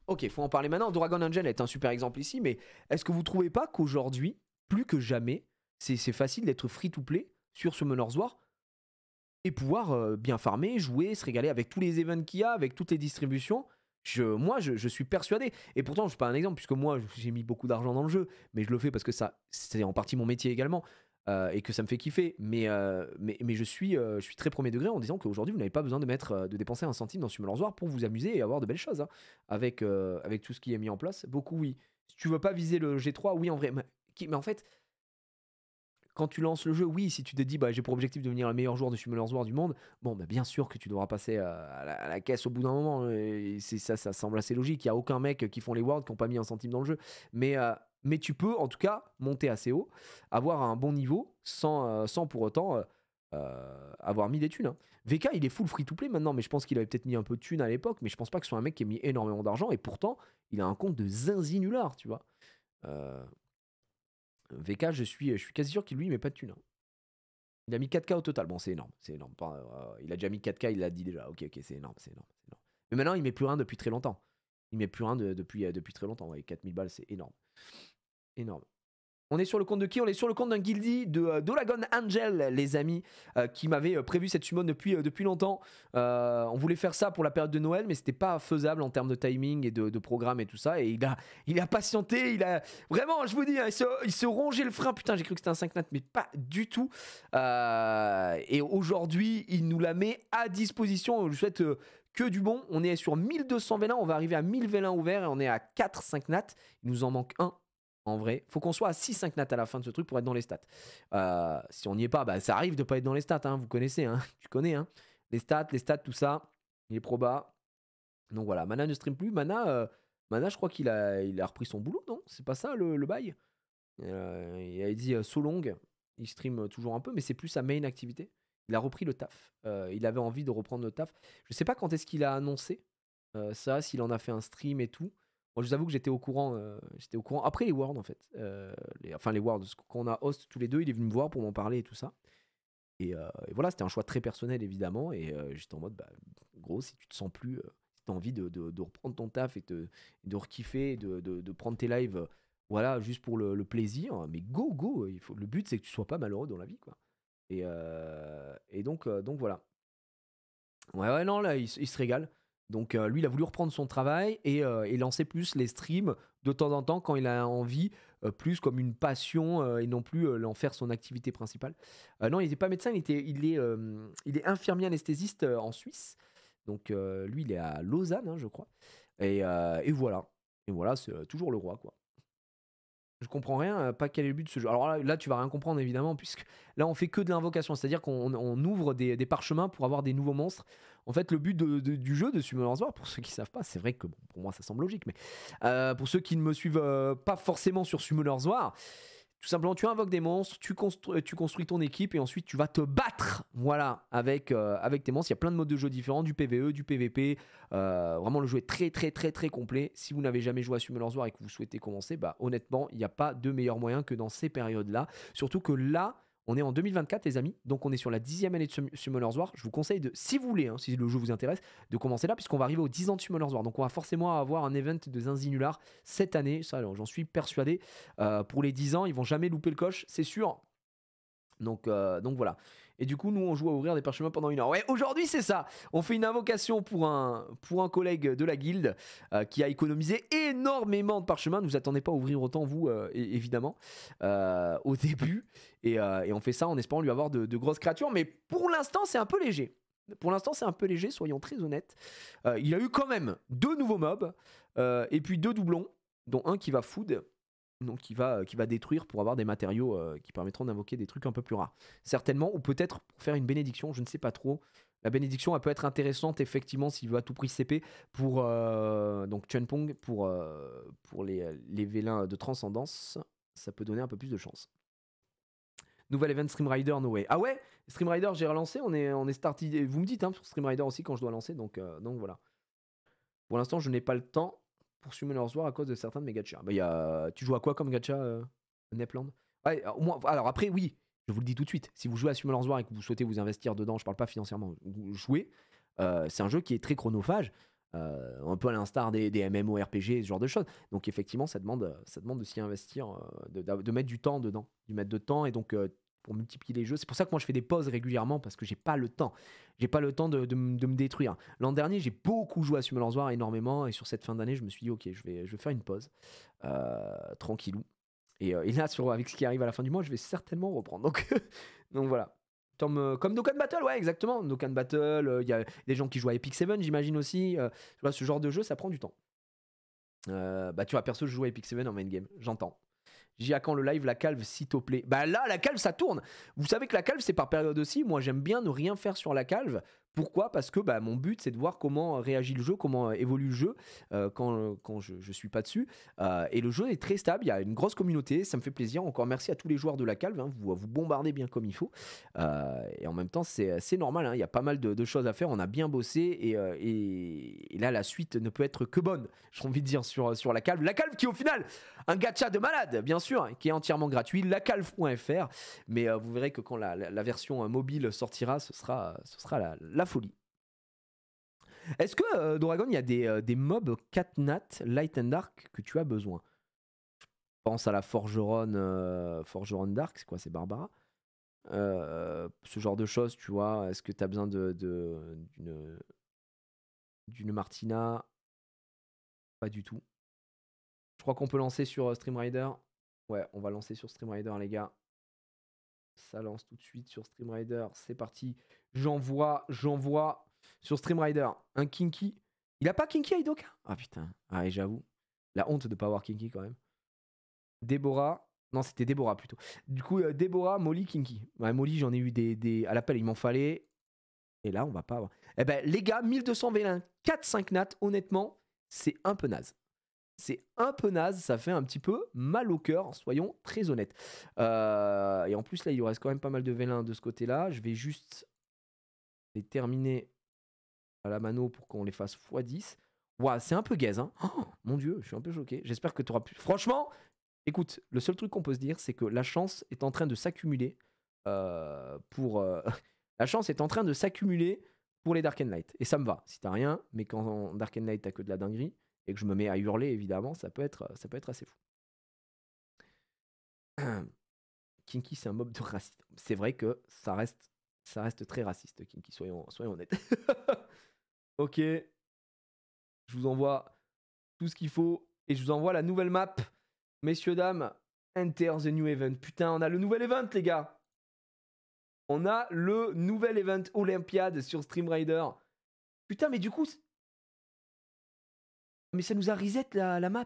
ok, faut en parler maintenant. Dragon Angel est un super exemple ici, mais est-ce que vous trouvez pas qu'aujourd'hui, plus que jamais, c'est facile d'être free-to-play sur Summoner's War et pouvoir bien farmer, jouer, se régaler avec tous les events qu'il y a, avec toutes les distributions. Moi, je suis persuadé. Et pourtant, je suis pas un exemple, puisque moi, j'ai mis beaucoup d'argent dans le jeu, mais je le fais parce que c'est en partie mon métier également. Et que ça me fait kiffer, mais je suis très premier degré en disant qu'aujourd'hui vous n'avez pas besoin de dépenser un centime dans Summoner's War pour vous amuser et avoir de belles choses, hein, avec tout ce qui est mis en place. Beaucoup oui. Si tu veux pas viser le G3, oui en vrai, mais en fait, quand tu lances le jeu, oui, si tu te dis bah, j'ai pour objectif de devenir le meilleur joueur de Summoner's War du monde, bon bah, bien sûr que tu devras passer à la caisse au bout d'un moment, et ça semble assez logique. Il n'y a aucun mec qui font les Worlds qui n'ont pas mis un centime dans le jeu, mais tu peux en tout cas monter assez haut, avoir un bon niveau sans pour autant avoir mis des thunes. Hein. VK il est full free to play maintenant, mais je pense qu'il avait peut-être mis un peu de thunes à l'époque, mais je pense pas que ce soit un mec qui ait mis énormément d'argent, et pourtant il a un compte de zinzinular, tu vois. VK, je suis quasi sûr qu'il lui met pas de thunes. Hein. Il a mis 4K au total. Bon, c'est énorme. C'est énorme. Il a déjà mis 4K, il l'a dit déjà. Ok, c'est énorme, c'est énorme. Mais maintenant, il met plus rien depuis très longtemps. Il met plus rien depuis très longtemps. Ouais, 4000 balles, c'est énorme. Énorme. On est sur le compte de qui? On est sur le compte d'un guildy de Dragon Angel, les amis, qui m'avait prévu cette summon depuis longtemps. On voulait faire ça pour la période de Noël, mais c'était pas faisable en termes de timing et de programme et tout ça. Et il a patienté, vraiment, je vous dis, hein, il se rongeait le frein. Putain, j'ai cru que c'était un 5 nat, mais pas du tout. Et aujourd'hui, il nous la met à disposition. Je vous souhaite que du bon. On est sur 1200 vélins, on va arriver à 1000 vélins ouverts et on est à 4 5 nat. Il nous en manque un. En vrai, faut qu'on soit à 6-5 nat à la fin de ce truc pour être dans les stats. Si on n'y est pas, bah, ça arrive de pas être dans les stats, hein, vous connaissez, hein, tu connais, hein, les stats, tout ça, les probas. Donc voilà, Mana ne stream plus. Mana, je crois qu'il a repris son boulot, non? C'est pas ça le bail? Il a dit so long, il stream toujours un peu, mais c'est plus sa main activité. Il a repris le taf. Il avait envie de reprendre le taf. Je sais pas quand est-ce qu'il a annoncé ça, s'il en a fait un stream et tout. Moi, je vous avoue que j'étais au courant après les Worlds en fait. Les Worlds, quand on a host tous les deux, il est venu me voir pour m'en parler et tout ça. Et voilà, c'était un choix très personnel évidemment. Et j'étais en mode, bah, gros, si tu te sens plus, si tu as envie de reprendre ton taf et de rekiffer, de prendre tes lives, voilà, juste pour le plaisir, mais go, le but c'est que tu sois pas malheureux dans la vie, quoi. Et donc voilà. Ouais, non, là, il se régale. Donc lui, il a voulu reprendre son travail et lancer plus les streams de temps en temps quand il a envie, plus comme une passion et non plus l'en faire son activité principale. Non, il n'était pas médecin, il est infirmier anesthésiste en Suisse. Donc lui, il est à Lausanne, hein, je crois. Et voilà. Et voilà, c'est toujours le roi, quoi. Je comprends rien, pas quel est le but de ce jeu. Alors là, tu vas rien comprendre évidemment, puisque là on fait que de l'invocation, c'est-à-dire qu'on ouvre des parchemins pour avoir des nouveaux monstres. En fait, le but du jeu de Summoner's War, pour ceux qui savent pas, c'est vrai que bon, pour moi ça semble logique, mais pour ceux qui ne me suivent pas forcément sur Summoner's War, tout simplement, tu invoques des monstres, tu construis ton équipe et ensuite tu vas te battre, voilà, avec tes monstres. Il y a plein de modes de jeu différents, du PvE, du PvP. Vraiment, le jeu est très, très, très, très complet. Si vous n'avez jamais joué à Summoner's War et que vous souhaitez commencer, bah, honnêtement, il n'y a pas de meilleur moyen que dans ces périodes-là. Surtout que là, on est en 2024, les amis. Donc, on est sur la 10e année de Summoner's War. Je vous conseille, si vous voulez, hein, si le jeu vous intéresse, de commencer là, puisqu'on va arriver aux 10 ans de Summoner's War. Donc, on va forcément avoir un event de Zinzinular cette année. Ça, alors, j'en suis persuadé. Pour les 10 ans, ils vont jamais louper le coche, c'est sûr. Donc voilà. Et du coup, nous, on joue à ouvrir des parchemins pendant 1 heure. Ouais, aujourd'hui, c'est ça. On fait une invocation pour un collègue de la guilde qui a économisé énormément de parchemins. Ne vous attendez pas à ouvrir autant, vous, évidemment, au début. Et on fait ça en espérant lui avoir de grosses créatures. Mais pour l'instant, c'est un peu léger. Soyons très honnêtes. Il a eu quand même 2 nouveaux mobs et puis 2 doublons, dont un qui va food. Donc qui va détruire pour avoir des matériaux qui permettront d'invoquer des trucs un peu plus rares. Certainement, ou peut-être pour faire une bénédiction, je ne sais pas trop. La bénédiction, elle peut être intéressante effectivement s'il veut à tout prix CP pour donc Chunpong pour les vélins de transcendance. Ça peut donner un peu plus de chance. Nouvel event Stream Rider, no way. Ah ouais, Stream Rider, j'ai relancé, on est starté. Vous me dites sur Stream Rider aussi quand je dois lancer, donc voilà. Pour l'instant, je n'ai pas le temps pour Summoner's War à cause de certains de mes gachas. Bah, tu joues à quoi comme gacha, Nepland? Ouais, alors après, oui, je vous le dis tout de suite. Si vous jouez à Summoner's War et que vous souhaitez vous investir dedans, je parle pas financièrement, vous jouez. C'est un jeu qui est très chronophage, un peu à l'instar des MMORPG, ce genre de choses. Donc effectivement, ça demande de s'y investir, de mettre du temps dedans, du mettre de temps et donc pour multiplier les jeux. C'est pour ça que moi je fais des pauses régulièrement parce que j'ai pas le temps. J'ai pas le temps de me détruire. L'an dernier, j'ai beaucoup joué à Summoner's War énormément et sur cette fin d'année, je me suis dit ok, je vais faire une pause tranquillou. Et là, avec ce qui arrive à la fin du mois, je vais certainement reprendre. Donc voilà. Comme Dokkan Battle, ouais, exactement. Dokkan Battle, il y a des gens qui jouent à Epic 7, j'imagine aussi. Tu vois, ce genre de jeu, ça prend du temps. Bah, tu vois, perso, je joue à Epic 7 en main game, j'entends. J'ai à quand le live, la calve, s'il te plaît. Bah là, la calve, ça tourne. Vous savez que la calve, c'est par période aussi. Moi, j'aime bien ne rien faire sur la calve. Pourquoi? Parce que mon but, c'est de voir comment réagit le jeu, comment évolue le jeu quand je suis pas dessus. Et le jeu est très stable, il y a une grosse communauté, ça me fait plaisir. Encore merci à tous les joueurs de la calve, hein, vous bombardez bien comme il faut. Et en même temps, c'est normal, hein, il y a pas mal de choses à faire, on a bien bossé. Et là, la suite ne peut être que bonne, j'ai envie de dire, sur la calve. La calve qui, au final, un gacha de malade, bien sûr, qui est entièrement gratuit, lacalve.fr. Mais vous verrez que quand la version mobile sortira, ce sera la folie. Est-ce que, Doragon, il y a des mobs Catnat, Light and Dark que tu as besoin? Je pense à la Forgeron Dark, c'est quoi? C'est Barbara? Ce genre de choses, tu vois. Est-ce que tu as besoin d'une Martina? Pas du tout. Je crois qu'on peut lancer sur Stream Rider. Ouais, on va lancer sur Stream Rider, les gars. Ça lance tout de suite sur Stream Rider. C'est parti. J'envoie sur Stream Rider un Kinky. Il a pas Kinky Aidoka? Ah putain. Ah, et j'avoue. La honte de pas avoir Kinky quand même. Déborah. Non, c'était Déborah plutôt. Du coup, Déborah, Molly, Kinky. Ouais, Molly, j'en ai eu à l'appel, il m'en fallait. Et là, on va pas avoir. Eh ben, les gars, 1200 V1, 4-5 nat, honnêtement, c'est un peu naze. C'est un peu naze, ça fait un petit peu mal au cœur, soyons très honnêtes. Et en plus, là, il lui reste quand même pas mal de vélins de ce côté-là. Je vais juste les terminer à la mano pour qu'on les fasse x10. Ouah, c'est un peu gaze, hein. Oh, mon Dieu, je suis un peu choqué. J'espère que tu auras pu. Franchement, écoute, le seul truc qu'on peut se dire, c'est que la chance est en train de s'accumuler pour. La chance est en train de s'accumuler pour les Dark and Light. Et ça me va. Si t'as rien, mais quand en Dark and Light t'as que de la dinguerie et que je me mets à hurler, évidemment, ça peut être assez fou. Kinky, c'est un mob de raciste. C'est vrai que ça reste très raciste, Kinky, soyons honnêtes. Ok, je vous envoie tout ce qu'il faut et je vous envoie la nouvelle map. Messieurs, dames, enter the new event. Putain, on a le nouvel event, les gars. On a le nouvel event Olympiade sur Stream Rider. Putain, mais du coup... Mais ça nous a reset la map.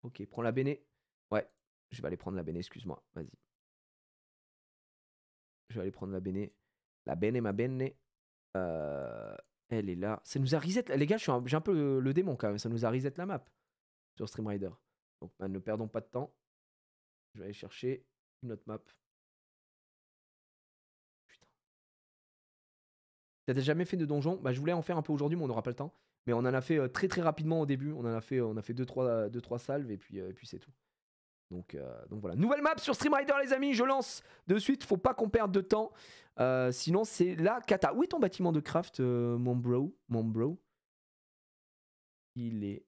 Ok, prends la Béné. Ouais, je vais aller prendre la Béné, excuse-moi. Vas-y. Je vais aller prendre la Béné. La Béné, ma Béné. Elle est là. Ça nous a reset. Les gars, j'ai un peu le démon quand même. Ça nous a reset la map sur Stream Rider. Donc, ne perdons pas de temps. Je vais aller chercher une autre map. Putain. T'as jamais fait de donjon? Bah, je voulais en faire un peu aujourd'hui, mais on n'aura pas le temps. Mais on en a fait très très rapidement au début. On a fait 2-3 salves et puis c'est tout. Donc voilà. Nouvelle map sur Stream Rider, les amis. Je lance de suite. Faut pas qu'on perde de temps. Sinon, c'est la cata. Où est ton bâtiment de craft, mon bro? Il est.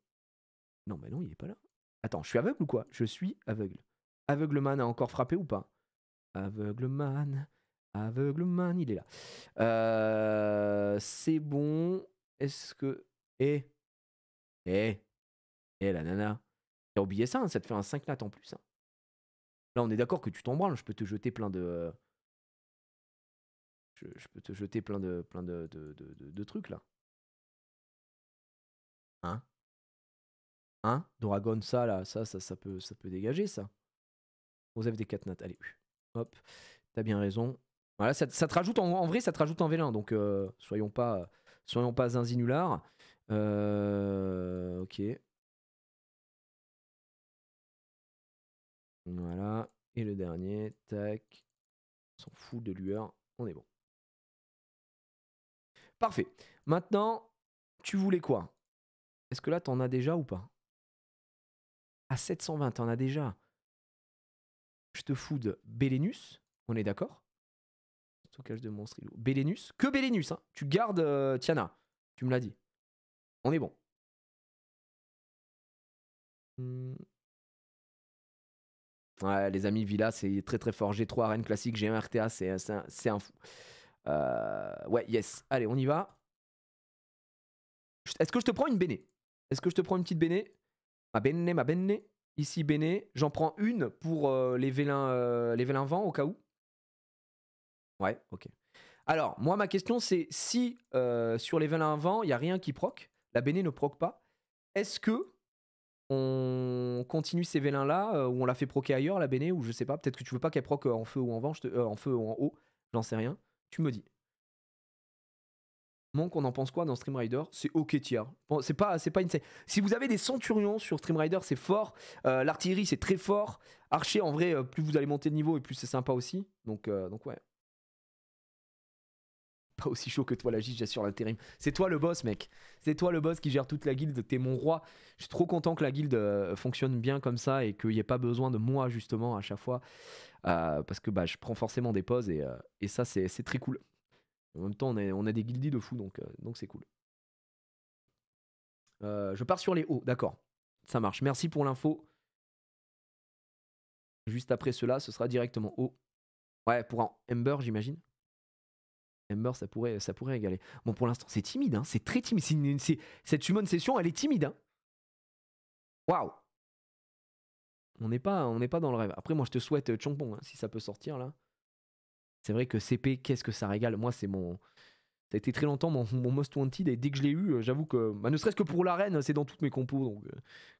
Non, mais non, il est pas là. Attends, je suis aveugle ou quoi? Je suis aveugle. Aveugleman a encore frappé ou pas? Aveugleman, il est là. C'est bon. Est-ce que. Eh, la nana. T'as oublié ça, hein, ça te fait un 5 nat en plus. Hein. Là, on est d'accord que tu t'en branles. Je peux te jeter plein de. Je peux te jeter plein de trucs là. Hein? Hein, Dragon, ça là, ça peut dégager ça. Osef des 4 nat, allez. Hop, t'as bien raison. Voilà, ça te rajoute en vrai, ça te rajoute en V1, donc soyons pas zinzinulars. Ok. Voilà. Et le dernier, tac. On s'en fout de lueur, on est bon. Parfait. Maintenant, tu voulais quoi? Est-ce que là, t'en as déjà ou pas? À 720, t'en as déjà. Je te fous de Belenus, on est d'accord? Stockage de monstres. Belenus, que Belenus, hein. Tu gardes Tiana, tu me l'as dit. On est bon. Ouais, les amis, Villa, c'est très très fort. G3, arène classique, G1, RTA, c'est un fou. Ouais, yes. Allez, on y va. Est-ce que je te prends une Béné? Est-ce que je te prends une petite Béné? Ma Béné. Ici, Béné. J'en prends une pour les vélins vents au cas où. Ouais, ok. Alors, moi, ma question, c'est si sur les vélins vents, il n'y a rien qui proc, la Béné ne proc pas, est-ce que on continue ces vélins là ou on la fait proquer ailleurs, la Béné, ou je sais pas, peut-être que tu veux pas qu'elle proc en feu ou en vent, en feu ou en haut, j'en sais rien. Tu me dis. Monk, on en pense quoi dans Stream Rider? C'est ok tiers. Bon, c'est pas insane. Si vous avez des centurions sur Stream Rider, c'est fort. L'artillerie, c'est très fort. Archer, en vrai, plus vous allez monter de niveau et plus c'est sympa aussi. Donc ouais. Pas aussi chaud que toi, la gilde, j'assure l'intérim. C'est toi le boss, mec. C'est toi le boss qui gère toute la guilde. T'es mon roi. Je suis trop content que la guilde fonctionne bien comme ça et qu'il n'y ait pas besoin de moi, justement, à chaque fois. Parce que bah, je prends forcément des pauses et ça, c'est très cool. En même temps, on a des guildies de fous, donc c'est cool. Je pars sur les hauts, d'accord. Ça marche. Merci pour l'info. Juste après cela, ce sera directement haut. Ouais, pour un Ember, j'imagine. Ember, ça pourrait régaler. Bon, pour l'instant, c'est timide, hein. C'est très timide. Cette summon session, elle est timide, hein. Waouh. On n'est pas dans le rêve. Après, moi, je te souhaite Chompong, hein, si ça peut sortir, là. C'est vrai que CP, qu'est-ce que ça régale. Moi, c'est mon... Ça a été très longtemps mon Most Wanted, et dès que je l'ai eu, j'avoue que... Bah, ne serait-ce que pour l'arène, c'est dans toutes mes compos, donc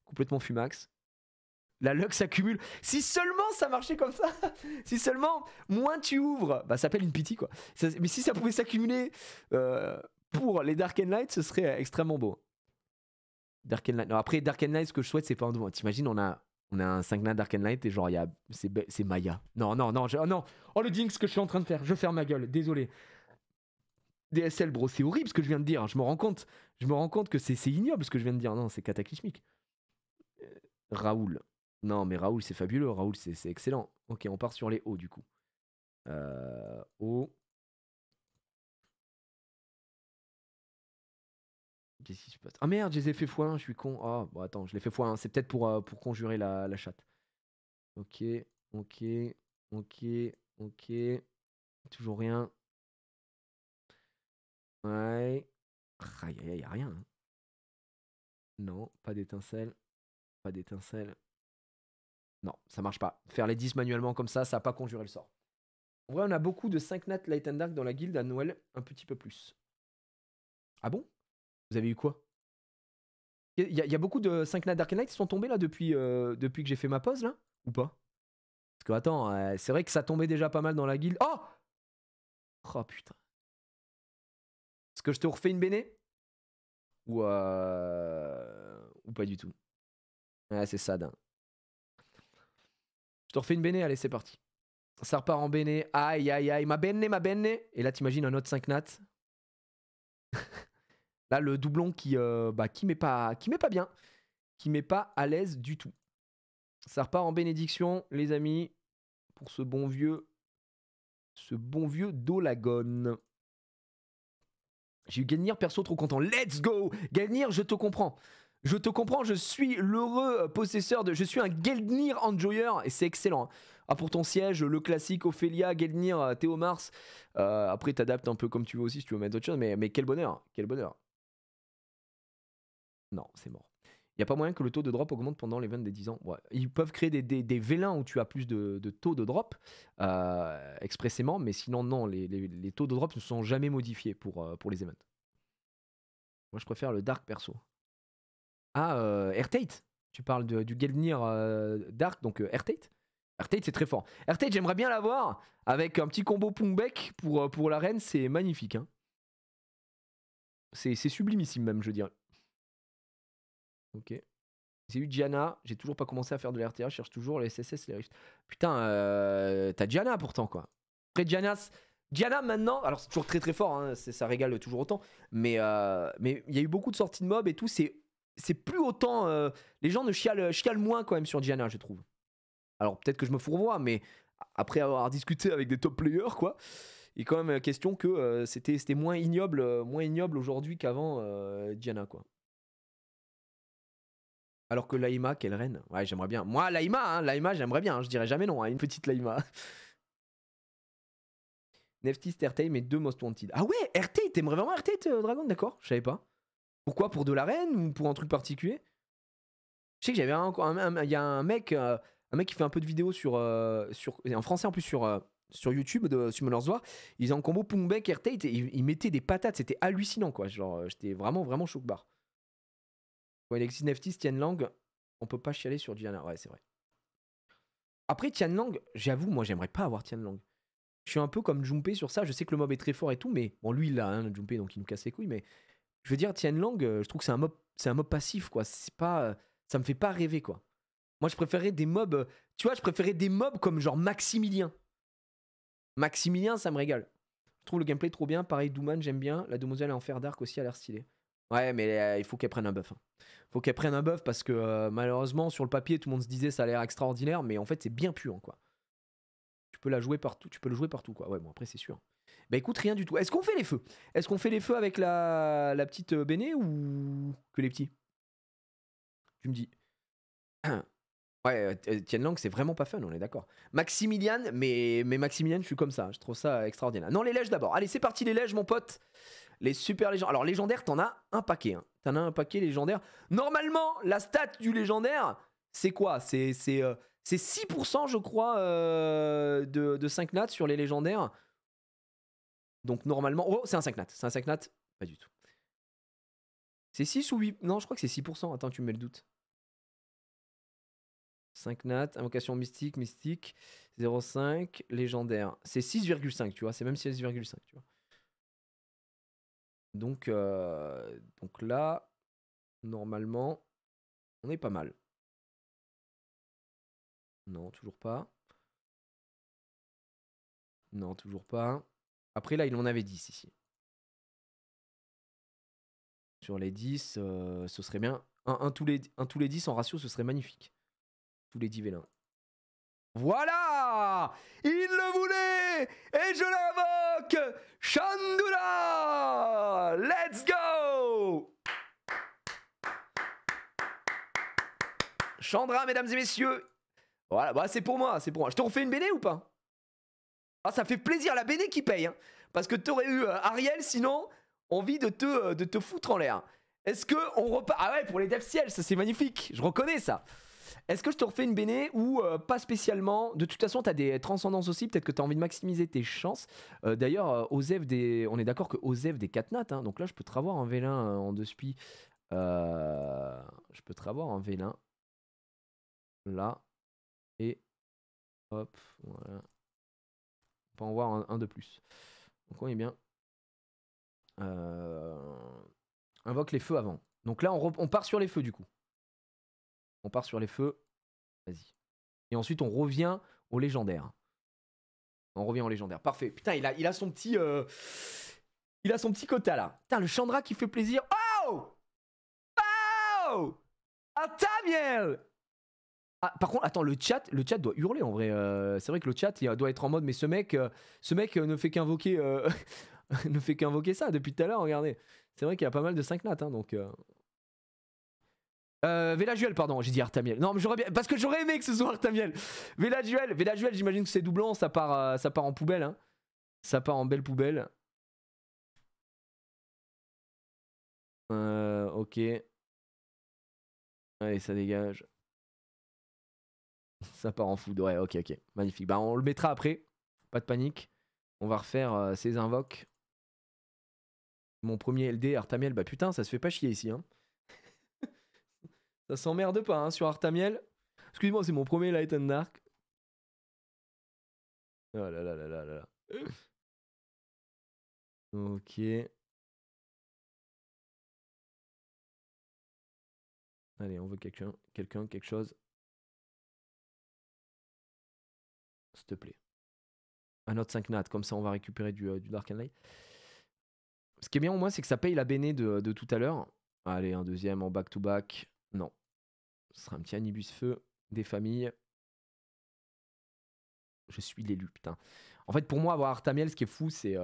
complètement fumax. La luck s'accumule. Si seulement ça marchait comme ça, si seulement moins tu ouvres, bah ça s'appelle une pity quoi. Mais si ça pouvait s'accumuler pour les Dark and Light, ce serait extrêmement beau. Dark and Light. Non, après Dark and Light, ce que je souhaite, c'est pas un double. T'imagines, on a un 5 nains Dark and Light et genre c'est Maya. Non. Non. Oh le jinx que je suis en train de faire. Je ferme ma gueule. Désolé. DSL bro, c'est horrible ce que je viens de dire. Je me rends compte que c'est ignoble ce que je viens de dire. Non, c'est cataclysmique. Raoul. Non, mais Raoul, c'est fabuleux. Raoul, c'est excellent. Ok, on part sur les hauts, du coup. Hauts. Qu'est-ce qui se passe? Ah merde, je les ai fait x1, je suis con. Ah, bon, attends, je l'ai fait x1. C'est peut-être pour conjurer la chatte. Ok. Toujours rien. Ouais. Aïe, aïe, aïe, y'a rien. Hein. Non, pas d'étincelle. Non, ça marche pas. Faire les 10 manuellement comme ça va pas conjurer le sort. En vrai, on a beaucoup de 5 nat Light and Dark dans la guilde à Noël, un petit peu plus. Ah bon? Vous avez eu quoi? Il y a beaucoup de 5 nat Dark and Light qui sont tombés là depuis que j'ai fait ma pause là? Ou pas? Parce que attends, c'est vrai que ça tombait déjà pas mal dans la guilde. Oh! Oh putain. Est-ce que je te refais une béné? Ou pas du tout? Ouais, c'est sad. Hein. Je te refais une béné, allez, c'est parti. Ça repart en béné. Aïe, aïe, aïe. Ma béné. Et là, t'imagines un autre 5 nat. Là, le doublon qui met pas bien. Qui met pas à l'aise du tout. Ça repart en bénédiction, les amis. Pour ce bon vieux Dolagon. J'ai eu Gelnir, perso, trop content. Let's go! Gelnir, je te comprends. Je suis l'heureux possesseur de... Je suis un Gelnir enjoyer et c'est excellent. Ah, pour ton siège, le classique Ophélia, Gelnir, Théomars. Après, t'adaptes un peu comme tu veux aussi si tu veux mettre d'autres choses, mais quel bonheur. Non, c'est mort. Il n'y a pas moyen que le taux de drop augmente pendant l'event des 10 ans. Ouais. Ils peuvent créer des vélins où tu as plus de taux de drop expressément, mais sinon, non, les taux de drop ne sont jamais modifiés pour les events. Moi, je préfère le dark perso. Ah, Airtate. Tu parles du Gelnir Dark, donc R-Tate. R-Tate, c'est très fort. R-Tate, j'aimerais bien l'avoir avec un petit combo Pungbeck pour la reine, c'est magnifique. Hein. C'est sublimissime, même, je dirais. Ok. J'ai eu Diana, j'ai toujours pas commencé à faire de l'RTA, je cherche toujours les SSS, les Rift. Putain, t'as Diana pourtant, quoi. Après, Diana maintenant, alors c'est toujours très très fort, hein, ça régale toujours autant, mais il y a eu beaucoup de sorties de mobs et tout, c'est plus autant. Les gens ne chialent moins quand même sur Diana, je trouve. Alors peut-être que je me fourvoie, mais après avoir discuté avec des top players, quoi, il est quand même question que c'était moins ignoble aujourd'hui qu'avant Diana, quoi. Alors que Laïma, quelle reine. Ouais, j'aimerais bien. Moi, Laïma, j'aimerais bien. Hein, je dirais jamais non à une petite Laïma. Neftis, RT, mais 2 Most Wanted. Ah ouais, RT, t'aimerais vraiment RT, Dragon, d'accord? Je savais pas. Pourquoi? Pour de la reine ou pour un truc particulier? Je sais que j'avais il y a un mec qui fait un peu de vidéos en français en plus sur YouTube de Summoners War. Il faisait en combo Pungbeck, RT, il mettait des patates, c'était hallucinant quoi. Genre, j'étais vraiment choc barre. Ouais, Alexis Neftis, Tianlang, on peut pas chialer sur Diana. Ouais, c'est vrai. Après, Tianlang, j'avoue, moi, j'aimerais pas avoir Tianlang. Je suis un peu comme Junpei sur ça. Je sais que le mob est très fort et tout, mais bon, lui, il l'a, hein, Junpei, donc il nous casse les couilles. Mais je veux dire, Tianlang, je trouve que c'est un mob passif, quoi. C'est pas, ça me fait pas rêver, quoi. Moi, je préférais des mobs, tu vois, je préférais des mobs comme genre Maximilien. Maximilien, ça me régale. Je trouve le gameplay trop bien. Pareil, Douman, j'aime bien. La demoiselle en fer d'arc aussi a l'air stylée. Ouais, mais il faut qu'elle prenne un buff. Hein. Faut qu'elle prenne un buff parce que malheureusement, sur le papier, tout le monde se disait ça a l'air extraordinaire, mais en fait, c'est bien puant, quoi. Tu peux la jouer partout, tu peux le jouer partout, quoi. Ouais, bon, après, c'est sûr. Bah écoute, rien du tout. Est-ce qu'on fait les feux? Est-ce qu'on fait les feux avec la petite Béné ou que les petits? Tu me dis. Ouais, Tianlang, c'est vraiment pas fun, on est d'accord. Maximilian, mais Maximilian, je suis comme ça, je trouve ça extraordinaire. Non, les lèges d'abord. Allez, c'est parti, les lèges, mon pote. Les super légendaires. Alors, légendaire, t'en as un paquet. Hein. T'en as un paquet légendaire. Normalement, la stat du légendaire, c'est quoi? C'est 6%, je crois, de 5 nats sur les légendaires. Donc, normalement. Oh, c'est un 5 nats. C'est un 5 nats? Pas du tout. C'est 6 ou 8? Non, je crois que c'est 6%. Attends, tu me mets le doute. 5 nat, invocation mystique, 0,5, légendaire. C'est 6,5, tu vois, c'est même 6,5, tu vois. Donc là, normalement, on est pas mal. Non, toujours pas. Non, toujours pas. Après, là, il en avait 10 ici. Sur les 10, ce serait bien. Un tous les 10 en ratio, ce serait magnifique. Tous les 10 vélins. Voilà! Il le voulait! Et je l'invoque! Chandula! Let's go! Chandra, mesdames et messieurs. Voilà, bah c'est pour moi, c'est pour moi. Je te refais une béné ou pas? Ah, ça fait plaisir, la béné qui paye. Hein, parce que t'aurais eu Ariel, sinon, envie de te foutre en l'air. Est-ce que on repart? Ah ouais, pour les devs ciel, ça c'est magnifique. Je reconnais ça. Est-ce que je te refais une béné ou pas spécialement? De toute façon, t'as des transcendances aussi. Peut-être que t'as envie de maximiser tes chances. D'ailleurs, on est d'accord que Osef des 4 nats. Hein, donc là, je peux te revoir un vélin en 2 spi. Je peux te revoir un vélin. Là. Et hop, voilà. On peut en voir un de plus. Donc on est bien. Invoque les feux avant. Donc là, on part sur les feux du coup. On part sur les feux. Vas-y. Et ensuite, on revient au légendaire. On revient au légendaire. Parfait. Putain, il a son petit... Il a son petit quota là. Putain, le Chandra qui fait plaisir. Oh! Oh! Artamiel! Ah, par contre, attends, le chat doit hurler en vrai. C'est vrai que le chat il doit être en mode, mais ce mec ne fait qu'invoquer ne fait qu'invoquer ça depuis tout à l'heure, regardez. C'est vrai qu'il y a pas mal de 5 nats, hein, donc... Véladuel, pardon, j'ai dit Artamiel. Non, mais j'aurais bien... Parce que j'aurais aimé que ce soit Artamiel. Véladuel, j'imagine que c'est doublant, ça part en poubelle. Hein. Ça part en belle poubelle. Ok. Allez, ça dégage. Ça part en foudre, ouais, ok, magnifique. Bah on le mettra après, pas de panique. On va refaire ces invoques. Mon premier LD, Artamiel, bah putain, ça se fait pas chier ici. Hein. Ça s'emmerde pas hein, sur Artamiel. Excuse-moi, c'est mon premier Light and Dark. Oh là là là là là. Ok. Allez, on veut quelqu'un, quelque chose. S'il te plaît. Un autre 5 nat, comme ça on va récupérer du Dark and Light. Ce qui est bien au moins, c'est que ça paye la béné de tout à l'heure. Allez, un deuxième en back-to-back. Non. Ce sera un petit Anibus Feu des familles. Je suis l'élu, putain. En fait, pour moi, avoir Artamiel, ce qui est fou, c'est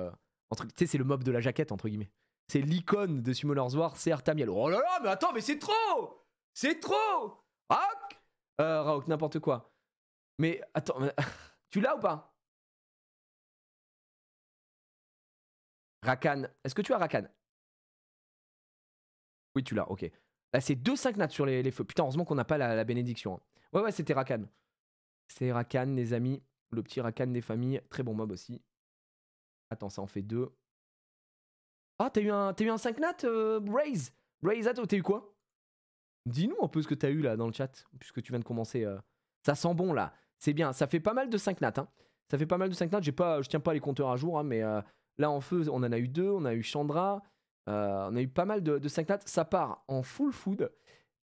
c'est le mob de la jaquette, entre guillemets. C'est l'icône de Summoner's War, c'est Artamiel. Oh là là, mais attends, mais c'est trop. C'est trop. Raok Raok, n'importe quoi. Mais attends, tu l'as ou pas? Rakan. Est-ce que tu as Rakan? Oui, tu l'as, ok. Là, c'est 2-5 nats sur les feux. Putain, heureusement qu'on n'a pas la bénédiction. Hein. Ouais, ouais, c'était Rakan. C'est Rakan, les amis. Le petit Rakan des familles. Très bon mob aussi. Attends, ça en fait 2. Ah, t'as eu un 5 nat, Braze? Braze, attends, t'as eu quoi? Dis-nous un peu ce que t'as eu là dans le chat, puisque tu viens de commencer. Ça sent bon là. C'est bien. Ça fait pas mal de 5 nats. Hein. Ça fait pas mal de 5 nats. Je tiens pas les compteurs à jour, hein, mais là en feu, on en a eu 2. On a eu Chandra. On a eu pas mal de 5 nats. Ça part en full food.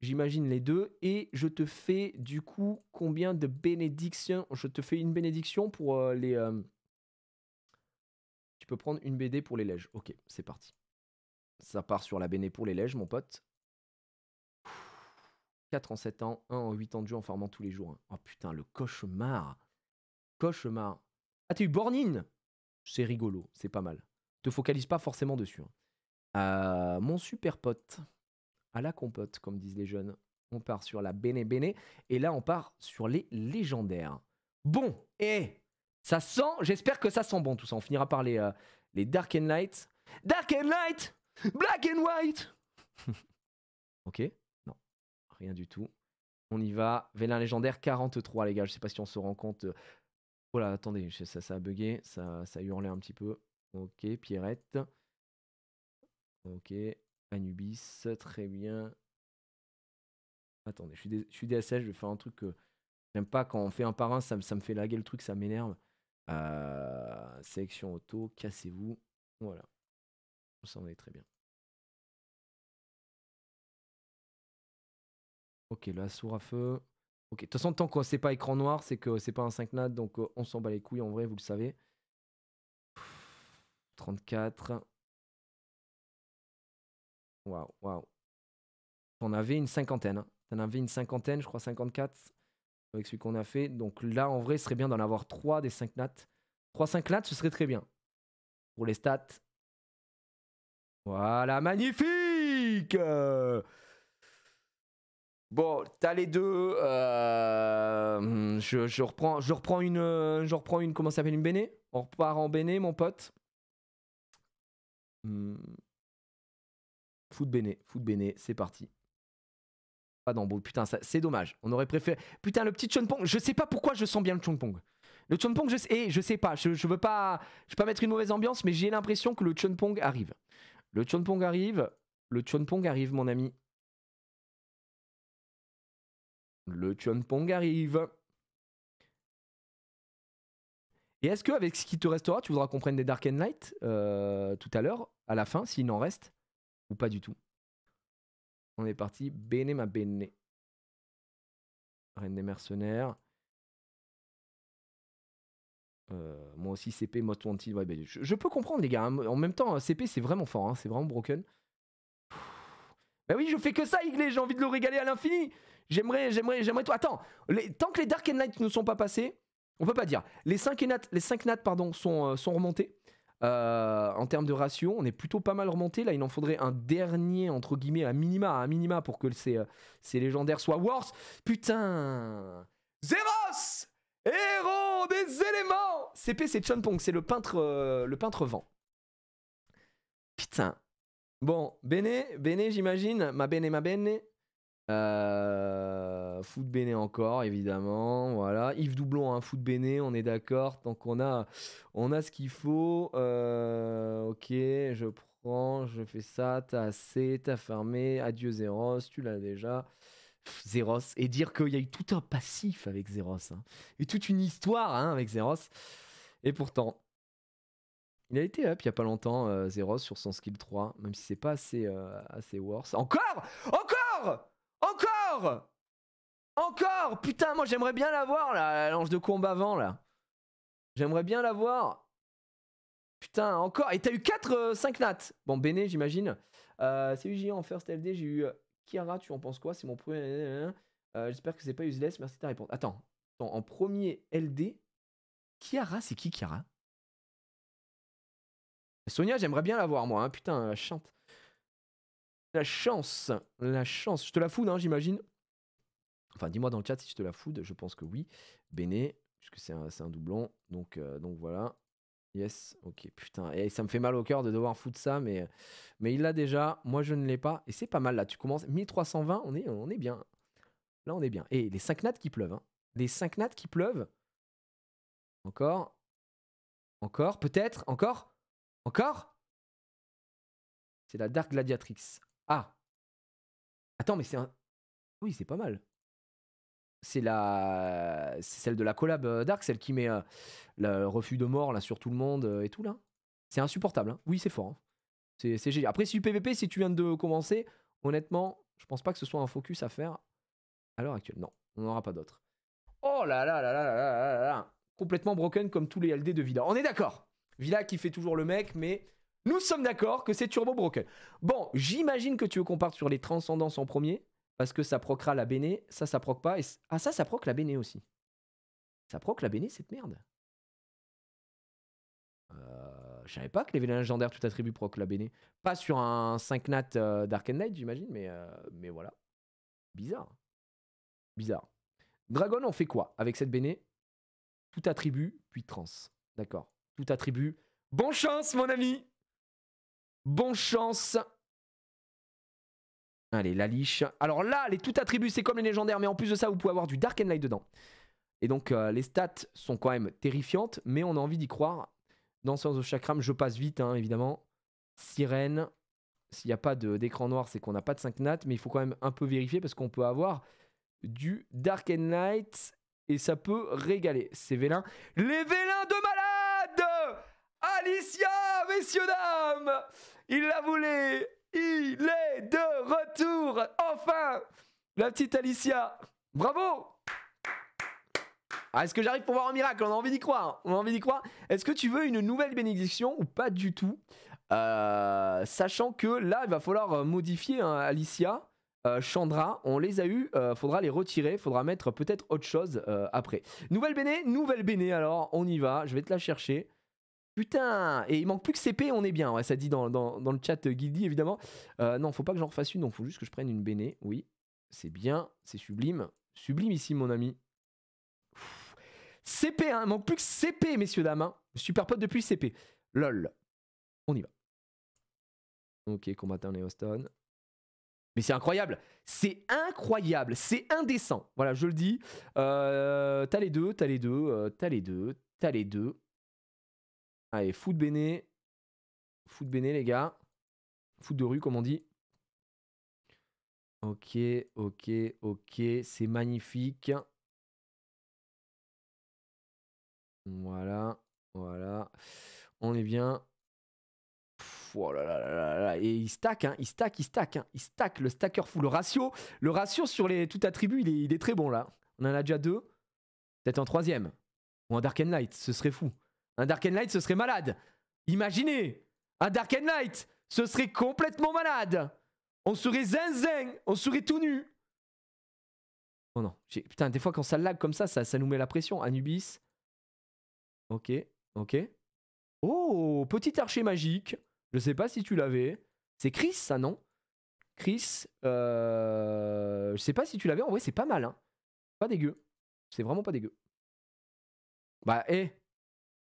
J'imagine les deux. Et je te fais du coup combien de bénédictions? Je te fais une bénédiction pour les. Tu peux prendre une BD pour les lèges. Ok, c'est parti. Ça part sur la béné pour les lèges, mon pote. 4 en 7 ans, 1 en 8 ans de jeu en farmant tous les jours. Hein. Oh putain, le cauchemar. Cauchemar. Ah, t'as eu Bornin? C'est rigolo, c'est pas mal. Te focalise pas forcément dessus. Hein. Mon super pote. À la compote, comme disent les jeunes. On part sur la Bene Bene. Et là, on part sur les légendaires. Bon, et ça sent, j'espère que ça sent bon tout ça. On finira par les Dark and Light. Dark and Light! Black and White! Ok, non, rien du tout. On y va. Vélin légendaire 43, les gars. Je sais pas si on se rend compte. Oh là, attendez, ça a bugué. Ça a hurlé un petit peu. Ok, Pierrette. Ok, Anubis. Très bien. Attendez, je suis DSL. Je vais faire un truc que j'aime pas quand on fait un par un. Ça me fait laguer le truc, ça m'énerve. Sélection auto. Cassez-vous. Voilà. Ça, on est très bien. Ok, la sourd à feu. Ok, de toute façon, tant que c'est pas écran noir, c'est que c'est pas un 5 nat, donc on s'en bat les couilles en vrai, vous le savez. 34. Waouh, waouh. T'en avais une cinquantaine. Hein. T'en avais une cinquantaine, je crois 54, avec celui qu'on a fait. Donc là, en vrai, ce serait bien d'en avoir 3 des 5 nats. 3 5 nats, ce serait très bien. Pour les stats. Voilà, magnifique. Bon, t'as les deux. Je reprends une. Comment ça s'appelle, une béné? On repart en béné, mon pote. Foot béné, c'est parti. Pas d'embrouille, putain, c'est dommage. On aurait préféré. Putain, le petit Chonpong, je sais pas pourquoi je sens bien le Chonpong. Le Chonpong, je sais pas, je veux pas mettre une mauvaise ambiance, mais j'ai l'impression que le Chonpong arrive. Le Chonpong arrive, mon ami. Le Chonpong arrive. Et est-ce qu'avec ce qui te restera, tu voudras qu'on prenne des Dark and Light tout à l'heure, à la fin, s'il en reste? Ou pas du tout? On est parti. Bene ma bene. Reine des mercenaires. Moi aussi, CP, Most Wanted. Ouais, bah, je peux comprendre, les gars. Hein. En même temps, CP, c'est vraiment fort. Hein. C'est vraiment broken. Bah oui, je fais que ça, Iglé. J'ai envie de le régaler à l'infini. J'aimerais tout. Attends, tant que les Dark and Light ne sont pas passés, on peut pas dire. Les 5 nats pardon, sont remontés. En termes de ratio, on est plutôt pas mal remonté. Là, il en faudrait un dernier, entre guillemets, à minima pour que ces légendaires soient worse. Putain. Zeros, héros des éléments. CP, c'est Chonpong, c'est le peintre vent. Putain. Bon, Bene, j'imagine. Ma bene. Foot Bene encore, évidemment. Voilà. Yves Doublon, hein, Foot Bene, on est d'accord. Donc on a ce qu'il faut. Ok, je prends, je fais ça. T'as assez, t'as fermé. Adieu Zeros, tu l'as déjà. Zeros. Et dire qu'il y a eu tout un passif avec Zeros. Hein. Et toute une histoire hein, avec Zeros. Et pourtant, il a été up il y a pas longtemps, Zeros, sur son skill 3. Même si c'est pas assez, assez worse. Encore! Encore! Encore! Encore! Putain, moi j'aimerais bien l'avoir là, la lance de combat avant là. J'aimerais bien l'avoir. Putain, encore. Et t'as eu 4 5 nats. Bon, Bene, j'imagine. C'est UJ en first LD. J'ai eu Kiara, tu en penses quoi? C'est mon premier. J'espère que c'est pas useless. Merci de ta réponse. Attends, en premier LD, Kiara, c'est qui Kiara? Sonia, j'aimerais bien l'avoir moi. Hein. Putain, la chante. La chance. La chance. Je te la foude, hein, j'imagine. Enfin, dis-moi dans le chat si je te la foude. Je pense que oui. Bene, puisque c'est un doublon. Donc voilà. Yes, ok, putain. Et ça me fait mal au cœur de devoir foutre ça, mais il l'a déjà. Moi, je ne l'ai pas. Et c'est pas mal là. Tu commences 1320, on est bien. Là, on est bien. Et les 5 nats qui pleuvent. Hein. Les 5 nats qui pleuvent. Encore. Encore, peut-être. Encore. Encore. C'est la Dark Gladiatrix. Ah. Attends, mais c'est un. Oui, c'est pas mal. C'est celle de la collab Dark, celle qui met le refus de mort là sur tout le monde et tout là. C'est insupportable. Hein. Oui, c'est fort. Hein. C'est génial. Après, si du PVP, si tu viens de commencer, honnêtement, je pense pas que ce soit un focus à faire à l'heure actuelle. Non, on n'en aura pas d'autres. Oh là là là là là là là là. Complètement broken comme tous les LD de Villa. On est d'accord. Villa qui fait toujours le mec, mais nous sommes d'accord que c'est turbo broken. Bon, j'imagine que tu veux qu'on parte sur les transcendances en premier. Parce que ça procra la Bene, ça proc pas. Et ah, ça proc la Bene aussi. Ça proc la Bene, cette merde. Je savais pas que les vélins légendaires tout attribut proc la Bene. Pas sur un 5 nat Dark Knight, j'imagine, mais voilà. Bizarre. Bizarre. Dragon, on fait quoi avec cette Bene? Tout attribut, puis trans. D'accord. Tout attribut. Bonne chance, mon ami. Bonne chance. Allez, la liche. Alors là, les tout attributs, c'est comme les légendaires, mais en plus de ça, vous pouvez avoir du Dark and Light dedans. Et donc, les stats sont quand même terrifiantes, mais on a envie d'y croire. Danseur de chakram, je passe vite, hein, évidemment. Sirène, s'il n'y a pas d'écran noir, c'est qu'on n'a pas de 5 nats, mais il faut quand même un peu vérifier parce qu'on peut avoir du Dark and Light et ça peut régaler. Ces vélins. Les vélins de malade! Alicia, messieurs, dames! Il la voulait! Il est de retour! Enfin! La petite Alicia! Bravo! Ah, est-ce que j'arrive pour voir un miracle? On a envie d'y croire. On a envie d'y croire. Est-ce que tu veux une nouvelle bénédiction ou pas du tout? Sachant que là, il va falloir modifier hein, Alicia, Chandra. On les a eu. Faudra les retirer. Faudra mettre peut-être autre chose après. Nouvelle béné. Alors, on y va. Je vais te la chercher. Putain, et il manque plus que CP, on est bien. Ouais, ça dit dans le chat Guildy, évidemment. Non, faut pas que j'en refasse une, donc faut juste que je prenne une béné. Oui, c'est bien, c'est sublime. Sublime ici, mon ami. Pff. CP, hein, il manque plus que CP, messieurs, dames. Hein. Super pote depuis CP. LOL. On y va. Ok, combattant Neoston. Mais c'est incroyable. C'est incroyable. C'est indécent. Voilà, je le dis. T'as les deux, t'as les deux, t'as les deux, t'as les deux. Allez, foot béné. Foot béné, les gars. Foot de rue, comme on dit. Ok, ok, ok. C'est magnifique. Voilà, voilà. On est bien. Pff, oh là là là là là. Et il stack, hein. Il stack, il stack. Hein. Il stack, le stacker full. Le ratio sur les tout attributs, il est très bon, là. On en a déjà 2. Peut-être un 3e. Ou un Dark and Light, ce serait fou. Un Dark and Light, ce serait malade. Imaginez, un Dark and Light, ce serait complètement malade. On serait zinzin, on serait tout nu. Oh non, putain, des fois quand ça lag comme ça nous met la pression. Anubis. Ok, ok. Oh, petit archer magique. Je sais pas si tu l'avais. C'est Chris, ça, non? Chris, je sais pas si tu l'avais. En vrai, c'est pas mal, hein. Pas dégueu. C'est vraiment pas dégueu. Bah,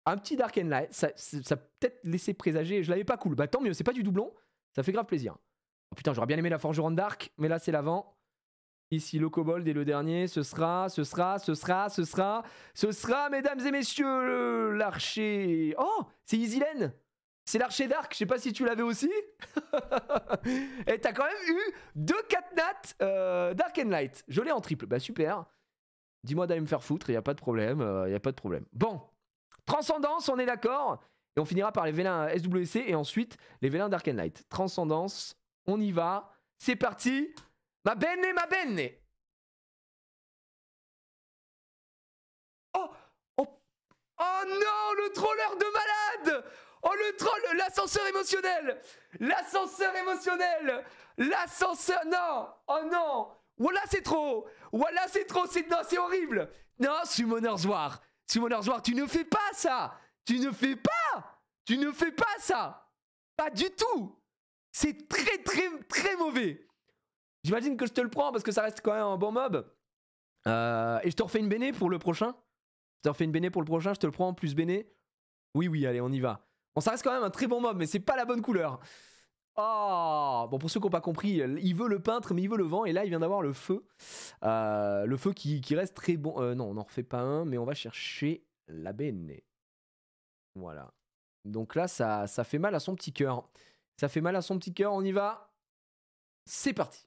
un petit Dark and Light, ça peut-être laissé présager. Je l'avais pas cool. Bah tant mieux, c'est pas du doublon. Ça fait grave plaisir. Oh putain, j'aurais bien aimé la Forgeron Dark, mais là c'est l'avant. Ici le Kobold et le dernier, ce sera, mesdames et messieurs, l'archer. Oh, c'est Easylen. C'est l'archer Dark. Je sais pas si tu l'avais aussi. Et t'as quand même eu 2 4 nats Dark and Light. Je l'ai en triple. Bah super. Dis-moi d'aller me faire foutre, y a pas de problème. Y a pas de problème. Bon. Transcendance, on est d'accord. Et on finira par les vélins SWC et ensuite les vélins Dark and Light. Transcendance, on y va. C'est parti. Ma benne, ma benne. Oh, oh, oh non, le troller de malade. Oh le troll, l'ascenseur émotionnel. L'ascenseur émotionnel. L'ascenseur, non. Oh non. Voilà c'est trop. Voilà c'est trop, c'est horrible. Non, Summoner's War. Summoner's War, tu ne fais pas ça. Tu ne fais pas. Tu ne fais pas ça. Pas du tout. C'est très très très mauvais. J'imagine que je te le prends parce que ça reste quand même un bon mob. Et je te refais une béné pour le prochain. Je te refais une béné pour le prochain, je te le prends plus béné. Oui, oui, allez, on y va. Bon, ça reste quand même un très bon mob, mais c'est pas la bonne couleur. Oh, bon, pour ceux qui n'ont pas compris, il veut le peintre, mais il veut le vent. Et là, il vient d'avoir le feu. Le feu qui reste très bon. Non, on n'en refait pas un, mais on va chercher la béné. Voilà. Donc là, ça fait mal à son petit cœur. Ça fait mal à son petit cœur, on y va. C'est parti.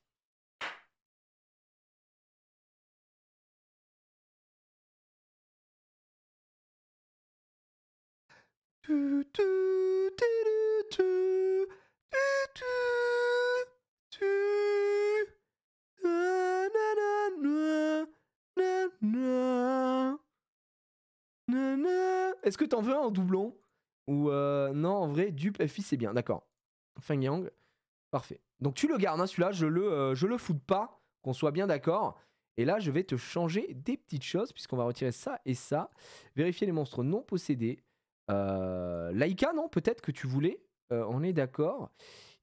Est-ce que t'en veux un en doublon? Ou non, en vrai, dupe FI c'est bien, d'accord. Feng Yang, parfait. Donc tu le gardes, hein, celui-là, je le fous pas, qu'on soit bien d'accord. Et là, je vais te changer des petites choses, puisqu'on va retirer ça et ça. Vérifier les monstres non possédés. Laïka, non, peut-être que tu voulais. On est d'accord.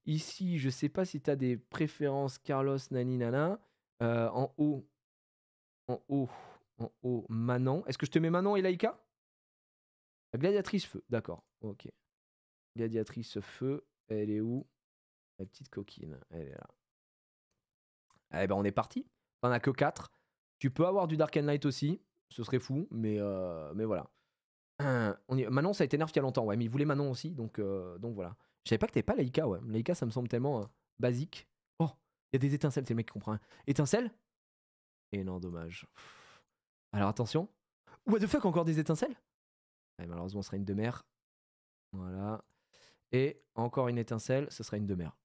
Ici, je sais pas si tu as des préférences Carlos, Nani, Nana. En haut, Manon. Est-ce que je te mets Manon et Laïka? La gladiatrice feu, d'accord. Ok. Gladiatrice feu, elle est où? La petite coquine, elle est là. Eh ben, on est parti. T'en as que 4. Tu peux avoir du Dark and Light aussi. Ce serait fou, mais voilà. Manon, ça a été nerf il y a longtemps, ouais, mais il voulait Manon aussi, donc voilà. Je savais pas que t'avais pas Laïka, ouais. Laïka, ça me semble tellement basique. Oh, il y a des étincelles, c'est le mec qui comprend. Étincelles? Et non, dommage. Alors attention. What the fuck, encore des étincelles? Ouais, malheureusement, ce sera une de mer. Voilà. Et encore une étincelle, ce sera une de mer.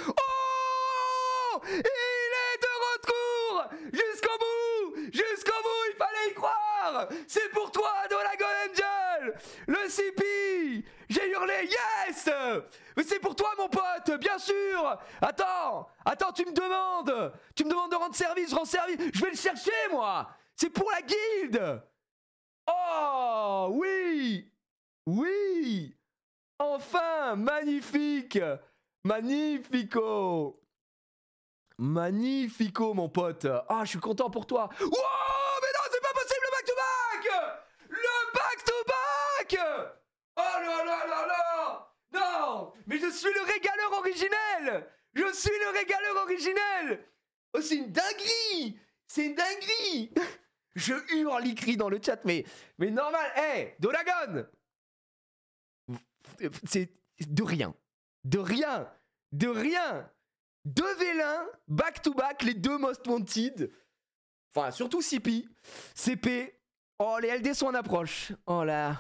Oh! Il est de retour! Jusqu'au bout! Jusqu'au bout, il fallait y croire! C'est pour toi, Dragon Angel! Le CP! J'ai hurlé yes! Mais c'est pour toi, mon pote, bien sûr! Attends, tu me demandes de rendre service, je rends service, je vais le chercher, moi! C'est pour la guilde! Oh, oui! Oui! Enfin, magnifique! Magnifico! Magnifico, mon pote! Ah, je suis content pour toi! Wow! Mais non, c'est pas possible, le back-to-back! Le back-to-back! Oh là là là là! Non! Mais je suis le régaleur originel! Je suis le régaleur originel! Oh, c'est une dinguerie! C'est une dinguerie! Je hurle, il crie dans le chat, mais normal! Hey, Dolagon! C'est de rien. De rien. De rien. 2 vélins, back to back, les 2 most wanted. Enfin, surtout CP. CP. Oh, les LD sont en approche. Oh là.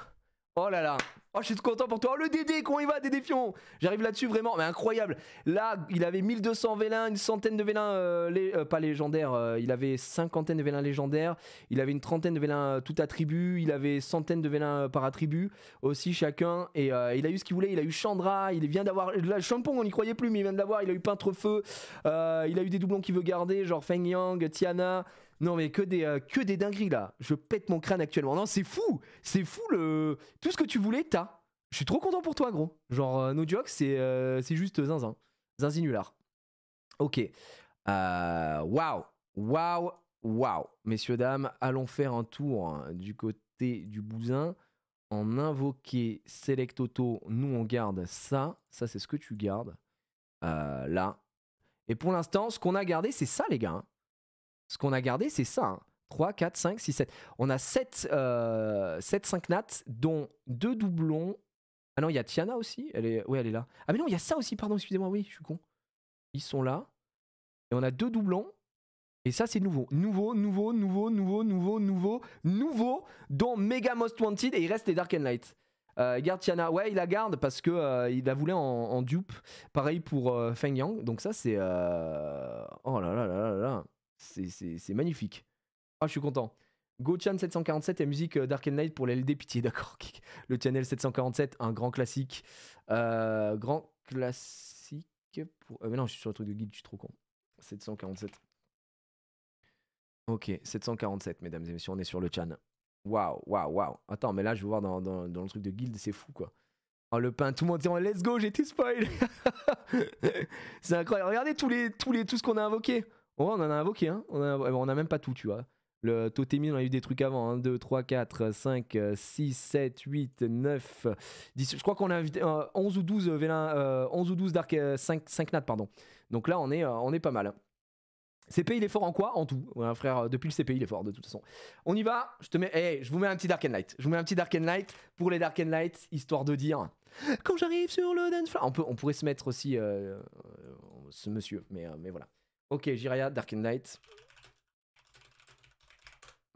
Oh là là. Oh, je suis content pour toi. Oh, le DD, comment il va, DD Fion? J'arrive là-dessus, vraiment, mais incroyable. Là, il avait 1200 vélins, une centaine de vélins, pas légendaires, il avait 50 de vélins légendaires, il avait une trentaine de vélins tout attribut, il avait centaines de vélins par attribut aussi chacun, et il a eu ce qu'il voulait, il a eu Chandra, il vient d'avoir, la Champong on n'y croyait plus, mais il vient de l'avoir, il a eu Peintre Feu, il a eu des doublons qu'il veut garder, genre Feng Yang, Tiana. Non mais que des dingueries là. Je pète mon crâne actuellement. Non, c'est fou. C'est fou le tout ce que tu voulais, t'as. Je suis trop content pour toi, gros. Genre no joke, c'est juste zinzin. Zinzinular. Ok. Waouh. Waouh. Waouh. Messieurs dames, allons faire un tour du côté du bousin. En invoquer Select Auto, nous on garde ça. Ça c'est ce que tu gardes. Là. Et pour l'instant, ce qu'on a gardé, c'est ça les gars. Ce qu'on a gardé, c'est ça. Hein. 3, 4, 5, 6, 7. On a 7 5 nats, dont 2 doublons Ah non, il y a Tiana aussi. Ouais, elle est là. Ah mais non, il y a ça aussi, pardon, excusez-moi, oui, je suis con. Ils sont là. Et on a 2 doublons. Et ça, c'est nouveau. Nouveau, dont Mega Most Wanted. Et il reste les Dark and Light. Garde Tiana. Ouais, il la garde parce que il la voulait en dupe. Pareil pour Feng Yang. Donc ça, c'est... Oh là là là là là. C'est magnifique. Ah, je suis content. Go-chan 747 et musique Dark and Light pour l'LD Pitié, d'accord. Le channel 747, un grand classique. Grand classique pour... mais non, je suis sur le truc de guide, je suis trop con. 747. Ok, 747, mesdames et messieurs, on est sur le chan. Waouh, waouh, waouh. Attends, mais là, je vais voir dans le truc de guild, c'est fou, quoi. Oh, le pain, tout le monde dit let's go, j'ai tout spoil. C'est incroyable. Regardez tout ce qu'on a invoqué. Oh, on en a invoqué, hein. On a même pas tout, tu vois. Le totémie, on a eu des trucs avant. 1, 2, 3, 4, 5, 6, 7, 8, 9, 10. Je crois qu'on a invité 11 ou 12 vélins, 11 ou 12 Dark, 5 nat, pardon. Donc là, on est pas mal. CP, il est fort en quoi? En tout. Ouais, frère, depuis le CP, il est fort de toute façon. On y va. Je vous mets un petit Dark and Light. Je vous mets un petit Dark and Light pour les Dark and Light, histoire de dire quand j'arrive sur le dance floor. On pourrait se mettre aussi ce monsieur, mais voilà. Ok, Jiraya, Dark and Light.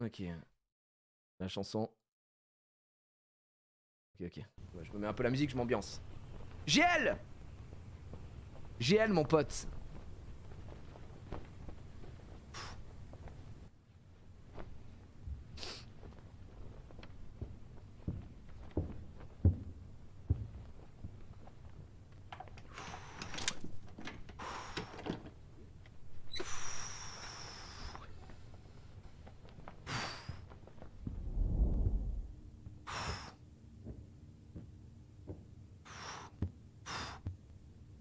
Ok. La chanson. Ok. Ouais, je me mets un peu la musique, je m'ambiance. GL! GL, mon pote.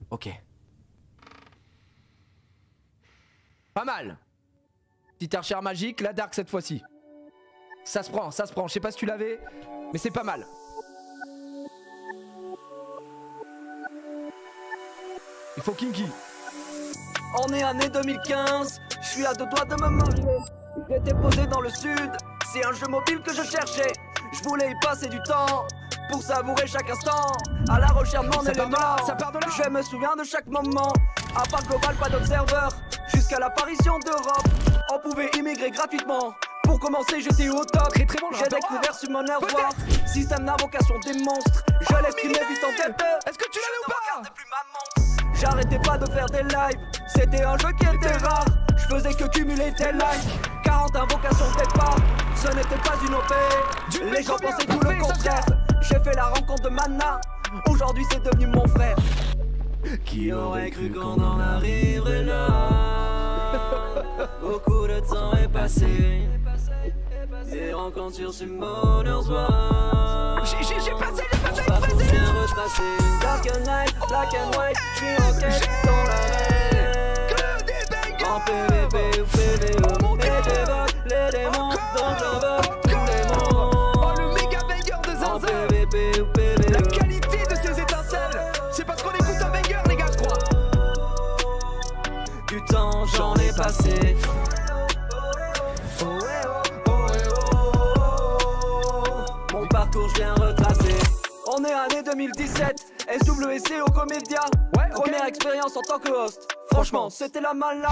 Ok. Pas mal. Petite archère magique, la dark cette fois-ci. Ça se prend, ça se prend. Je sais pas si tu l'avais, mais c'est pas mal. Il faut Kinky. On est année 2015, je suis à 2 doigts de me marier. J'étais posé dans le sud, c'est un jeu mobile que je cherchais. Je voulais y passer du temps pour savourer chaque instant. À la recherche de mon élément, ça part de là. Je me souviens de chaque moment. À part global, pas d'autres serveurs. Jusqu'à l'apparition d'Europe, on pouvait immigrer gratuitement. Pour commencer, j'étais au top. Très bon, j'ai découvert Summoner War. Système d'invocation des monstres. Je l'estimais vite en tête. Est-ce que tu l'avais ou pas? Plus ma montre. J'arrêtais pas de faire des lives. C'était un jeu qui était rare. Je faisais que cumuler des likes. 40 invocations de départ. Ce n'était pas une OP. Les gens pensaient tout le contraire. J'ai fait la rencontre de Mana. Aujourd'hui c'est devenu mon frère. Qui aurait cru qu'on en arriverait là? Beaucoup de temps est passé. Des rencontres sur Summoner's War. J'ai passé. Bien retracé. Dark and Night, Black and White. J'suis en quête dans l'arène. Que des bangers. En PVP ou PVE. Et j'évoque les démons. Donc j'invoque tous les mots. Oh, le méga banger de En Zinzin. PVP ou PVE. La qualité de ces étincelles, c'est parce qu'on écoute un banger, les gars, je crois. Du temps j'en ai passé. Mon parcours je viens retracer. On est année 2017, SWC au Comédia. Ouais, ok. Première expérience en tant que host. Franchement, c'était la mala.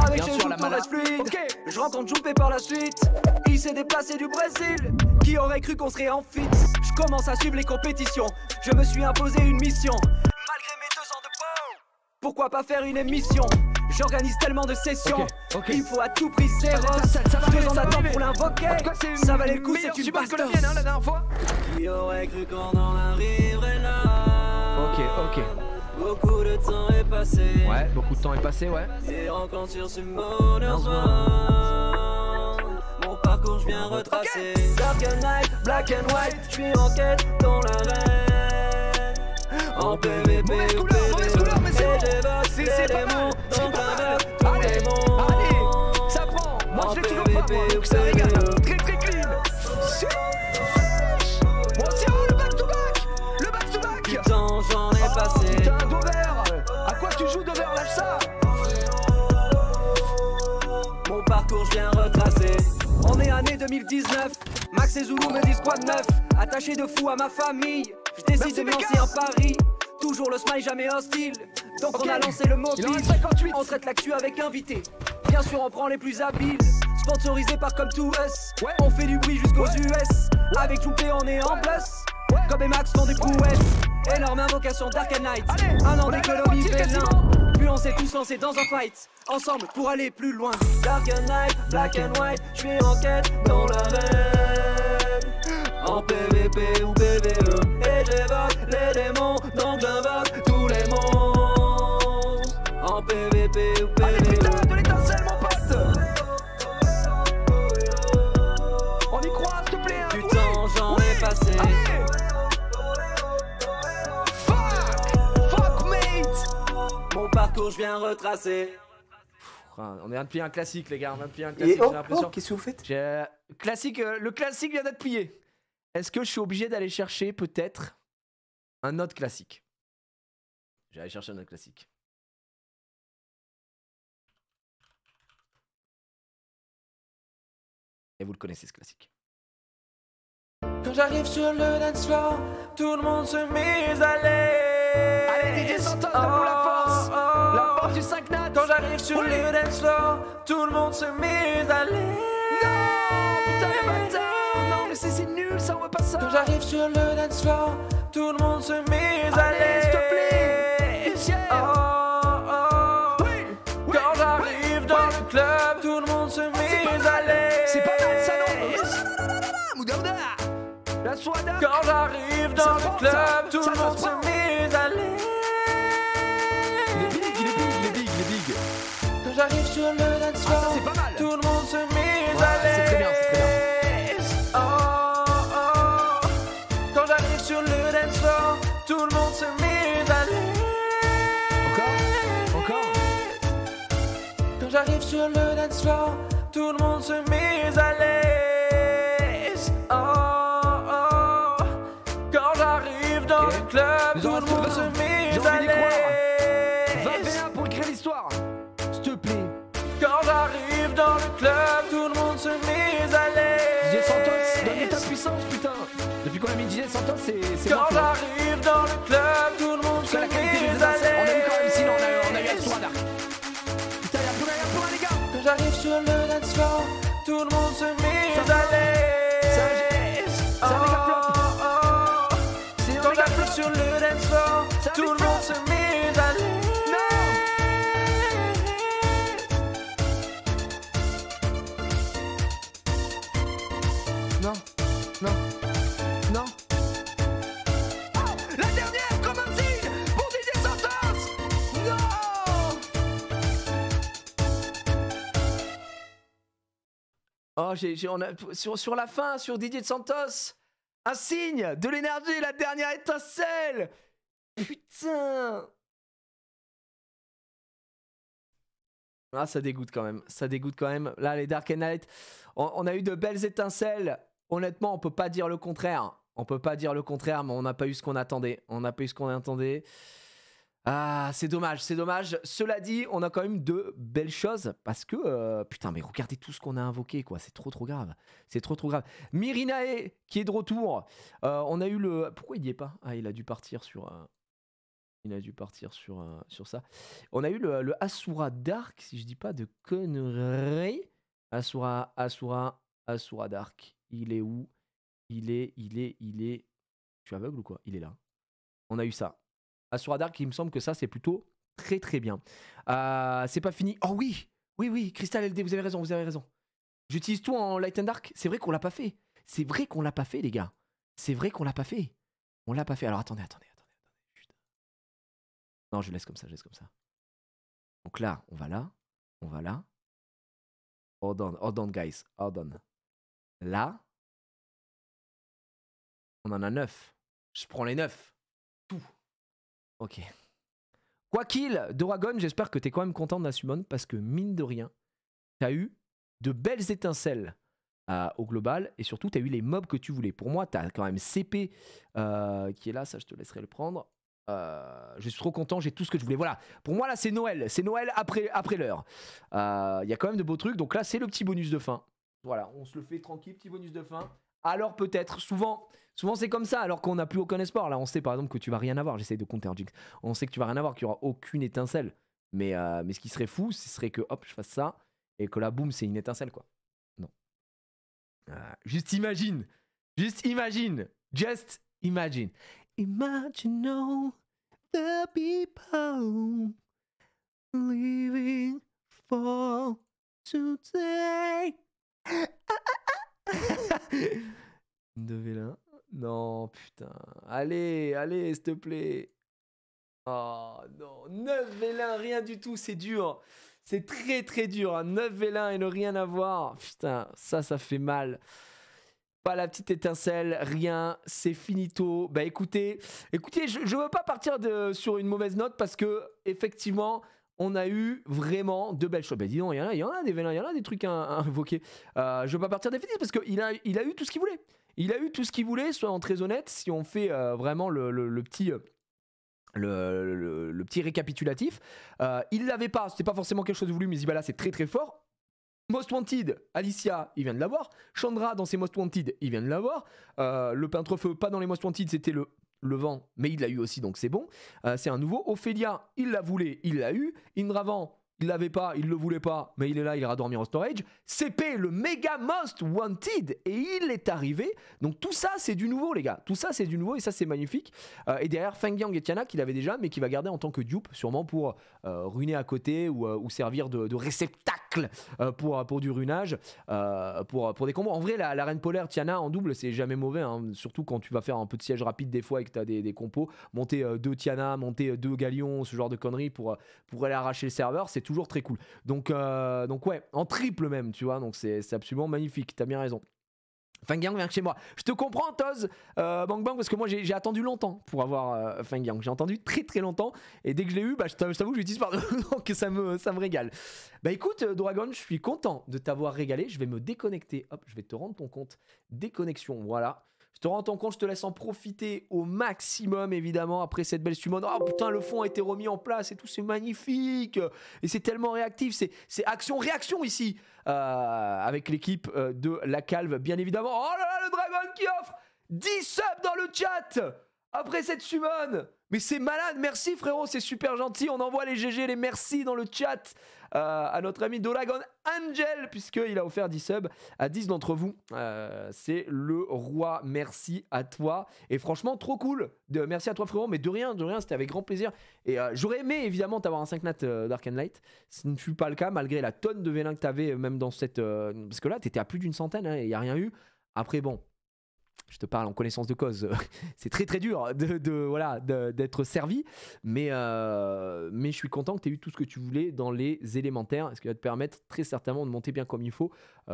Avec Bien chez sûr, nous la tout mala. reste fluide. Ok. Je rencontre Joupé par la suite. Il s'est déplacé du Brésil. Qui aurait cru qu'on serait en fit? Je commence à suivre les compétitions. Je me suis imposé une mission. Malgré mes 2 ans de pau, pourquoi pas faire une émission? J'organise tellement de sessions. Ok. Il faut à tout prix Céros. Ça va 2 arriver, ans ça va d'attente arriver. pour l'invoquer. En tout cas, c'est Ça valait le coup, meilleure c'est une support que la bastos. mienne, hein, la dernière fois. Qui aurait cru qu'on en arriverait là? Ok. Beaucoup de temps est passé. Ouais, beaucoup de temps est passé, ouais. Des rencontres sur Summoner's War. Mon parcours je viens retracer. Dark and Night, Black and White. J'suis en quête dans l'arène. En PVP ou Mauvaise couleur, mais c'est bon. C'est pas mal. C'est pas mal. Allez, ça prend. Moi je l'ai toujours pas, moi, donc ça régale. Très clean. Bon, tiens, le back-to-back. Du temps j'en ai passé. Putain, Dover. À quoi tu joues, Dover? Lâche ça. Mon parcours je viens retracer. On est année 2019. Max et Zulu me disent quoi de neuf? Attaché de fou à ma famille. Je décide de me lancer un pari. Toujours le smile, jamais hostile. Donc on a lancé le mobile. Il en reste 58. On traite l'actu avec invité. Bien sûr, on prend les plus habiles. Sponsorisé par Come2Us. Ouais. On fait du bruit jusqu'aux US. Avec Joupé, on est en plus. Comme et Max font des prouesses. Énorme invocation Dark Knight. Allez, Un an on a d'économie la moitié vélin. quasiment. Puis on s'est tous lancés dans un fight. Ensemble pour aller plus loin. Dark Knight, Black and White. Je suis en quête dans l'arène. En PVP ou PVE. Et j'évoque les démons. Donc j'invoque tous les monstres. En PVP ou Allez, PVE. putain, de l'étincelle, mon pote. On y croit, s'il te plaît. Hein. Du temps, j'en ai passé. Allez. Fuck, mate. Mon parcours, je viens retracer. On vient de plier un classique, les gars. On vient de plier un classique, j'ai l'impression. qu'est-ce que vous faites? Classique, le classique vient d'être plié. Est-ce que je suis obligé d'aller chercher peut-être un autre classique? Je vais aller chercher un autre classique. Et vous le connaissez, ce classique. Quand j'arrive sur le dance floor, tout le monde se met à l'aise. Allez, DJ Santos, donne-nous la force. La force du 5 nat. Quand j'arrive sur Oui. le dance floor, tout le monde se met à l'aise. Non, putain, les bâtards. Non, mais c'est nul, ça, on veut pas ça. Quand j'arrive sur le dance floor, tout le monde se met à Allez, l'aise. s'il te plaît. Michel. Oui. Oui. Quand j'arrive dans le club, tout le monde se met à l'aise. C'est pas mal, ça, non? Moudamda. La Swada. Quand j'arrive dans Ça le prend, club, ça. tout Ça, le ça monde se se prend. met à l'aise. Il est big, il est big, il est big, il est big. Quand j'arrive sur le dance Ah, ça, floor, c'est pas mal. tout le monde se met Ouais, à l'aise. c'est très bien, c'est très Oh. Quand j'arrive sur le dance floor, tout le monde se met à l'aise. Encore. Quand j'arrive sur le dance floor, tout le monde se met à l'aise. Oh. Quand j'arrive dans Ok. le club, Nous tout en le reste monde 20. se met J'ai à envie d'y l'aise. 21 pour écrire l'histoire. S'il te plaît. Quand j'arrive dans le club, tout le monde se met à l'aise. DJ Santos, donne-nous ta puissance, putain. Depuis qu'on a mis DJ Santos, c'est Quand bon. j'arrive dans le club, tout le monde se C'est la qualité des met à étincelles. On a eu quand même l'aise. sinon, on a eu Aswada. Putain, y'a plus rien, les gars. Quand j'arrive sur le dance floor, tout le monde se met Ça à l'aise. c'est un méga flop. C'est un Quand méga j'arrive flop. sur le dance floor, C'est un tout big le flop. monde se met à l'aise. Non, non, non. Oh, la dernière comme un signe pour DJ Santos. Non. Oh, on a, sur la fin, sur DJ Santos, un signe de l'énergie, la dernière étincelle. Putain. Ah, ça dégoûte quand même. Ça dégoûte quand même. Là, les Dark Knight, on a eu de belles étincelles. Honnêtement, on peut pas dire le contraire. On peut pas dire le contraire, mais on n'a pas eu ce qu'on attendait. On n'a pas eu ce qu'on attendait. Ah, c'est dommage, c'est dommage. Cela dit, on a quand même de belles choses parce que putain, mais regardez tout ce qu'on a invoqué, quoi. C'est trop grave. C'est trop grave. Mirinae qui est de retour. On a eu le. Pourquoi il y est pas? Ah, il a dû partir sur. Il a dû partir sur ça. On a eu le Asura Dark, si je dis pas de conneries. Asura Dark. Il est où? Il est. Je suis aveugle ou quoi? Il est là. On a eu ça. Asura Dark, il me semble que ça, c'est plutôt très bien. C'est pas fini. Oh oui! Oui, Crystal LD, vous avez raison. J'utilise tout en Light and Dark. C'est vrai qu'on l'a pas fait. Les gars. C'est vrai qu'on l'a pas fait. On l'a pas fait. Alors attendez. Non, je laisse comme ça. Donc là, on va là. Hold on, guys. Hold on. Là, on en a 9. Je prends les 9. Tout. Ok. Quoi qu'il, Doragon, j'espère que t'es quand même content de la summon parce que mine de rien, t'as eu de belles étincelles au global et surtout t'as eu les mobs que tu voulais. Pour moi, t'as quand même CP qui est là, ça je te laisserai le prendre. Je suis trop content, j'ai tout ce que je voulais. Voilà, pour moi là c'est Noël après l'heure. Il y a quand même de beaux trucs, donc là c'est le petit bonus de fin. Voilà, on se le fait tranquille, petit bonus de fin. alors peut-être, souvent c'est comme ça, alors qu'on n'a plus aucun espoir. Là, on sait par exemple que tu vas rien avoir. J'essaye de compter un Jinx. On sait que tu vas rien avoir, qu'il n'y aura aucune étincelle. Mais ce qui serait fou, ce serait que hop, je fasse ça et que là, boum, c'est une étincelle, quoi. Non. Juste imagine. Just imagine. Imagine all the people living for today. De Vélin. Non, putain. Allez, s'il te plaît. Oh non, 9 Vélin, rien du tout, c'est dur. C'est très très dur. 9 Vélin et ne rien avoir. Putain, ça fait mal. Pas la petite étincelle, rien, c'est finito. Bah écoutez, je veux pas partir sur une mauvaise note parce que effectivement, on a eu vraiment de belles choses. Bah dis donc, il y en a des Vélins, il y en a des trucs à invoquer. Je veux pas partir définitivement parce qu'il a eu tout ce qu'il voulait. Il a eu tout ce qu'il voulait, soyons très honnêtes, si on fait vraiment le petit... Le petit récapitulatif, il l'avait pas, c'était pas forcément quelque chose de voulu, mais Zibala c'est très très fort. Most Wanted, Alicia, il vient de l'avoir. Chandra dans ses Most Wanted, il vient de l'avoir. Le peintre feu, pas dans les Most Wanted, c'était le vent, mais il l'a eu aussi, donc c'est bon. C'est un nouveau. Ophélia, il la voulait, il l'a eu. Indravan, il l'avait pas, il le voulait pas, mais il est là, il ira dormir au storage. CP, le méga Most Wanted, et il est arrivé. Donc tout ça, c'est du nouveau, les gars. Tout ça, c'est du nouveau, et ça, c'est magnifique. Et derrière, Feng Yang et Tiana, qu'il avait déjà, mais qui va garder en tant que dupe, sûrement pour ruiner à côté ou servir de réceptacle pour du runage, pour des combos. En vrai, la reine polaire Tiana en double, c'est jamais mauvais, hein, surtout quand tu vas faire un peu de siège rapide des fois et que tu as des compos. Monter 2 Tiana, monter 2 Galions, ce genre de conneries pour aller arracher le serveur, c'est toujours très cool. Donc ouais, en triple même, tu vois, donc c'est absolument magnifique, t'as bien raison. Feng Yang vient chez moi. Je te comprends, Toz, Bang Bang, parce que moi j'ai attendu longtemps pour avoir Feng Yang. J'ai attendu très très longtemps et dès que je l'ai eu, bah, je t'avoue que j'utilise pardon, donc ça me régale. Bah écoute, Dragon, je suis content de t'avoir régalé. Je vais me déconnecter. Hop, je vais te rendre ton compte. Déconnexion, voilà. Je te rends ton compte, je te laisse en profiter au maximum, évidemment, après cette belle summon. Oh putain, le fond a été remis en place et tout, c'est magnifique. Et c'est tellement réactif, c'est action-réaction ici. Avec l'équipe de la Calve, bien évidemment. Oh là là, le Dragon qui offre 10 subs dans le chat après cette summon. Mais c'est malade, merci frérot, c'est super gentil. On envoie les GG, les merci dans le chat à notre ami Dragon Angel, puisqu'il a offert 10 subs à 10 d'entre vous. C'est le roi, merci à toi. Et franchement, trop cool. Merci à toi frérot, mais de rien, c'était avec grand plaisir. Et j'aurais aimé évidemment t'avoir un 5 nat d'Arcane Light. Ce ne fut pas le cas, malgré la tonne de vélin que t'avais, même dans cette... parce que là, t'étais à plus d'une centaine, hein, et il n'y a rien eu. Après, bon... Je te parle en connaissance de cause, c'est très très dur d'être servi, mais je suis content que tu aies eu tout ce que tu voulais dans les élémentaires, ce qui va te permettre très certainement de monter bien comme il faut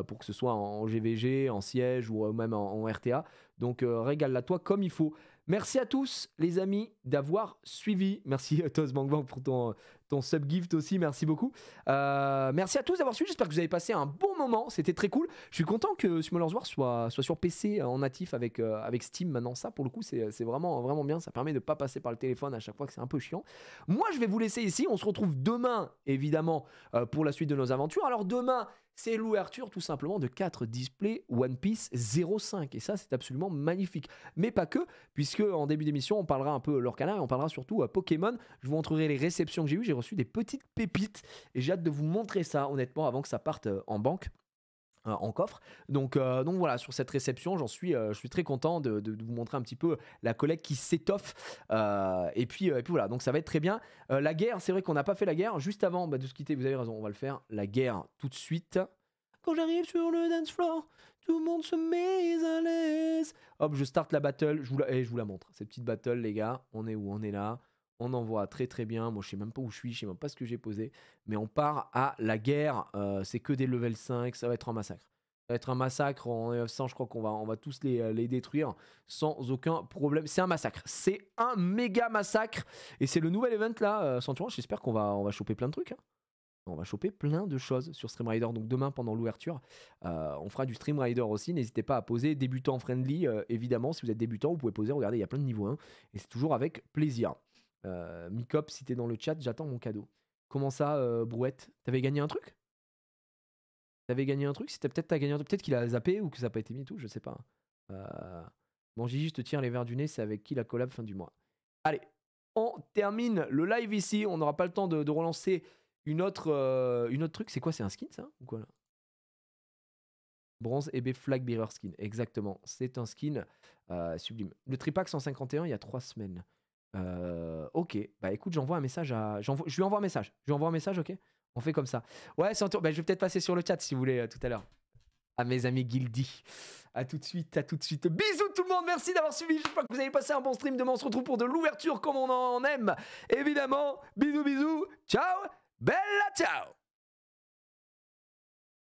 pour que ce soit en GVG, en siège ou même en RTA. Donc régale-la toi comme il faut. Merci à tous les amis d'avoir suivi. Merci à Toz Bang Bang pour ton sub-gift aussi, merci beaucoup. Merci à tous d'avoir suivi, j'espère que vous avez passé un bon moment, c'était très cool. Je suis content que Smolers War soit sur PC en natif avec Steam maintenant. Ça pour le coup c'est vraiment, vraiment bien, ça permet de ne pas passer par le téléphone à chaque fois que c'est un peu chiant. Moi je vais vous laisser ici, on se retrouve demain évidemment pour la suite de nos aventures. Alors demain c'est l'ouverture tout simplement de 4 displays One Piece 05 et ça c'est absolument magnifique, mais pas que, puisque en début d'émission on parlera un peu Lorcana et on parlera surtout à Pokémon. Je vous montrerai les réceptions que j'ai reçu des petites pépites et j'ai hâte de vous montrer ça honnêtement avant que ça parte en banque. En coffre, donc voilà, sur cette réception je suis très content de vous montrer un petit peu la collecte qui s'étoffe et puis voilà, donc ça va être très bien. La guerre, c'est vrai qu'on n'a pas fait la guerre juste avant de se quitter, vous avez raison, on va le faire, la guerre tout de suite. Quand j'arrive sur le dance floor, tout le monde se met à l'aise. Hop, je start la battle, je vous la montre, cette petite battle les gars, on est où? On est là. On envoie très très bien, moi je sais même pas où je suis, je sais même pas ce que j'ai posé, mais on part à la guerre, c'est que des level 5, ça va être un massacre. Ça va être un massacre, en 900 je crois qu'on va tous les détruire sans aucun problème. C'est un massacre, c'est un méga massacre, et c'est le nouvel event là, Centurion, j'espère qu'on va choper plein de trucs. Hein. On va choper plein de choses sur Stream Rider, donc demain pendant l'ouverture, on fera du Stream Rider aussi, n'hésitez pas à poser, débutant friendly, évidemment, si vous êtes débutant, vous pouvez poser, regardez, il y a plein de niveaux 1, et c'est toujours avec plaisir. Mikop, si t'es dans le chat, j'attends mon cadeau. Comment ça, Brouette? T'avais gagné un truc? T'avais gagné un truc? Peut-être t'as gagné un truc, peut-être qu'il a zappé ou que ça n'a pas été mis et tout, je sais pas. Bon, Gigi, je te tire les verres du nez, c'est avec qui la collab fin du mois? Allez, on termine le live ici. On n'aura pas le temps de relancer une autre truc. C'est quoi? C'est un skin, ça? Ou quoi, là? Bronze EB Flag Bearer Skin. Exactement. C'est un skin sublime. Le tripack 151, il y a 3 semaines. Ok. Bah écoute, j'envoie un message à... Je lui envoie un message. Je lui envoie un message, ok? On fait comme ça. Ouais, c'est un tour. Bah, je vais peut-être passer sur le chat si vous voulez tout à l'heure. À mes amis Guildy. À tout de suite, à tout de suite. Bisous tout le monde, merci d'avoir suivi. J'espère que vous avez passé un bon stream. Demain, on se retrouve pour de l'ouverture comme on en aime. Évidemment, bisous, bisous. Ciao, bella ciao.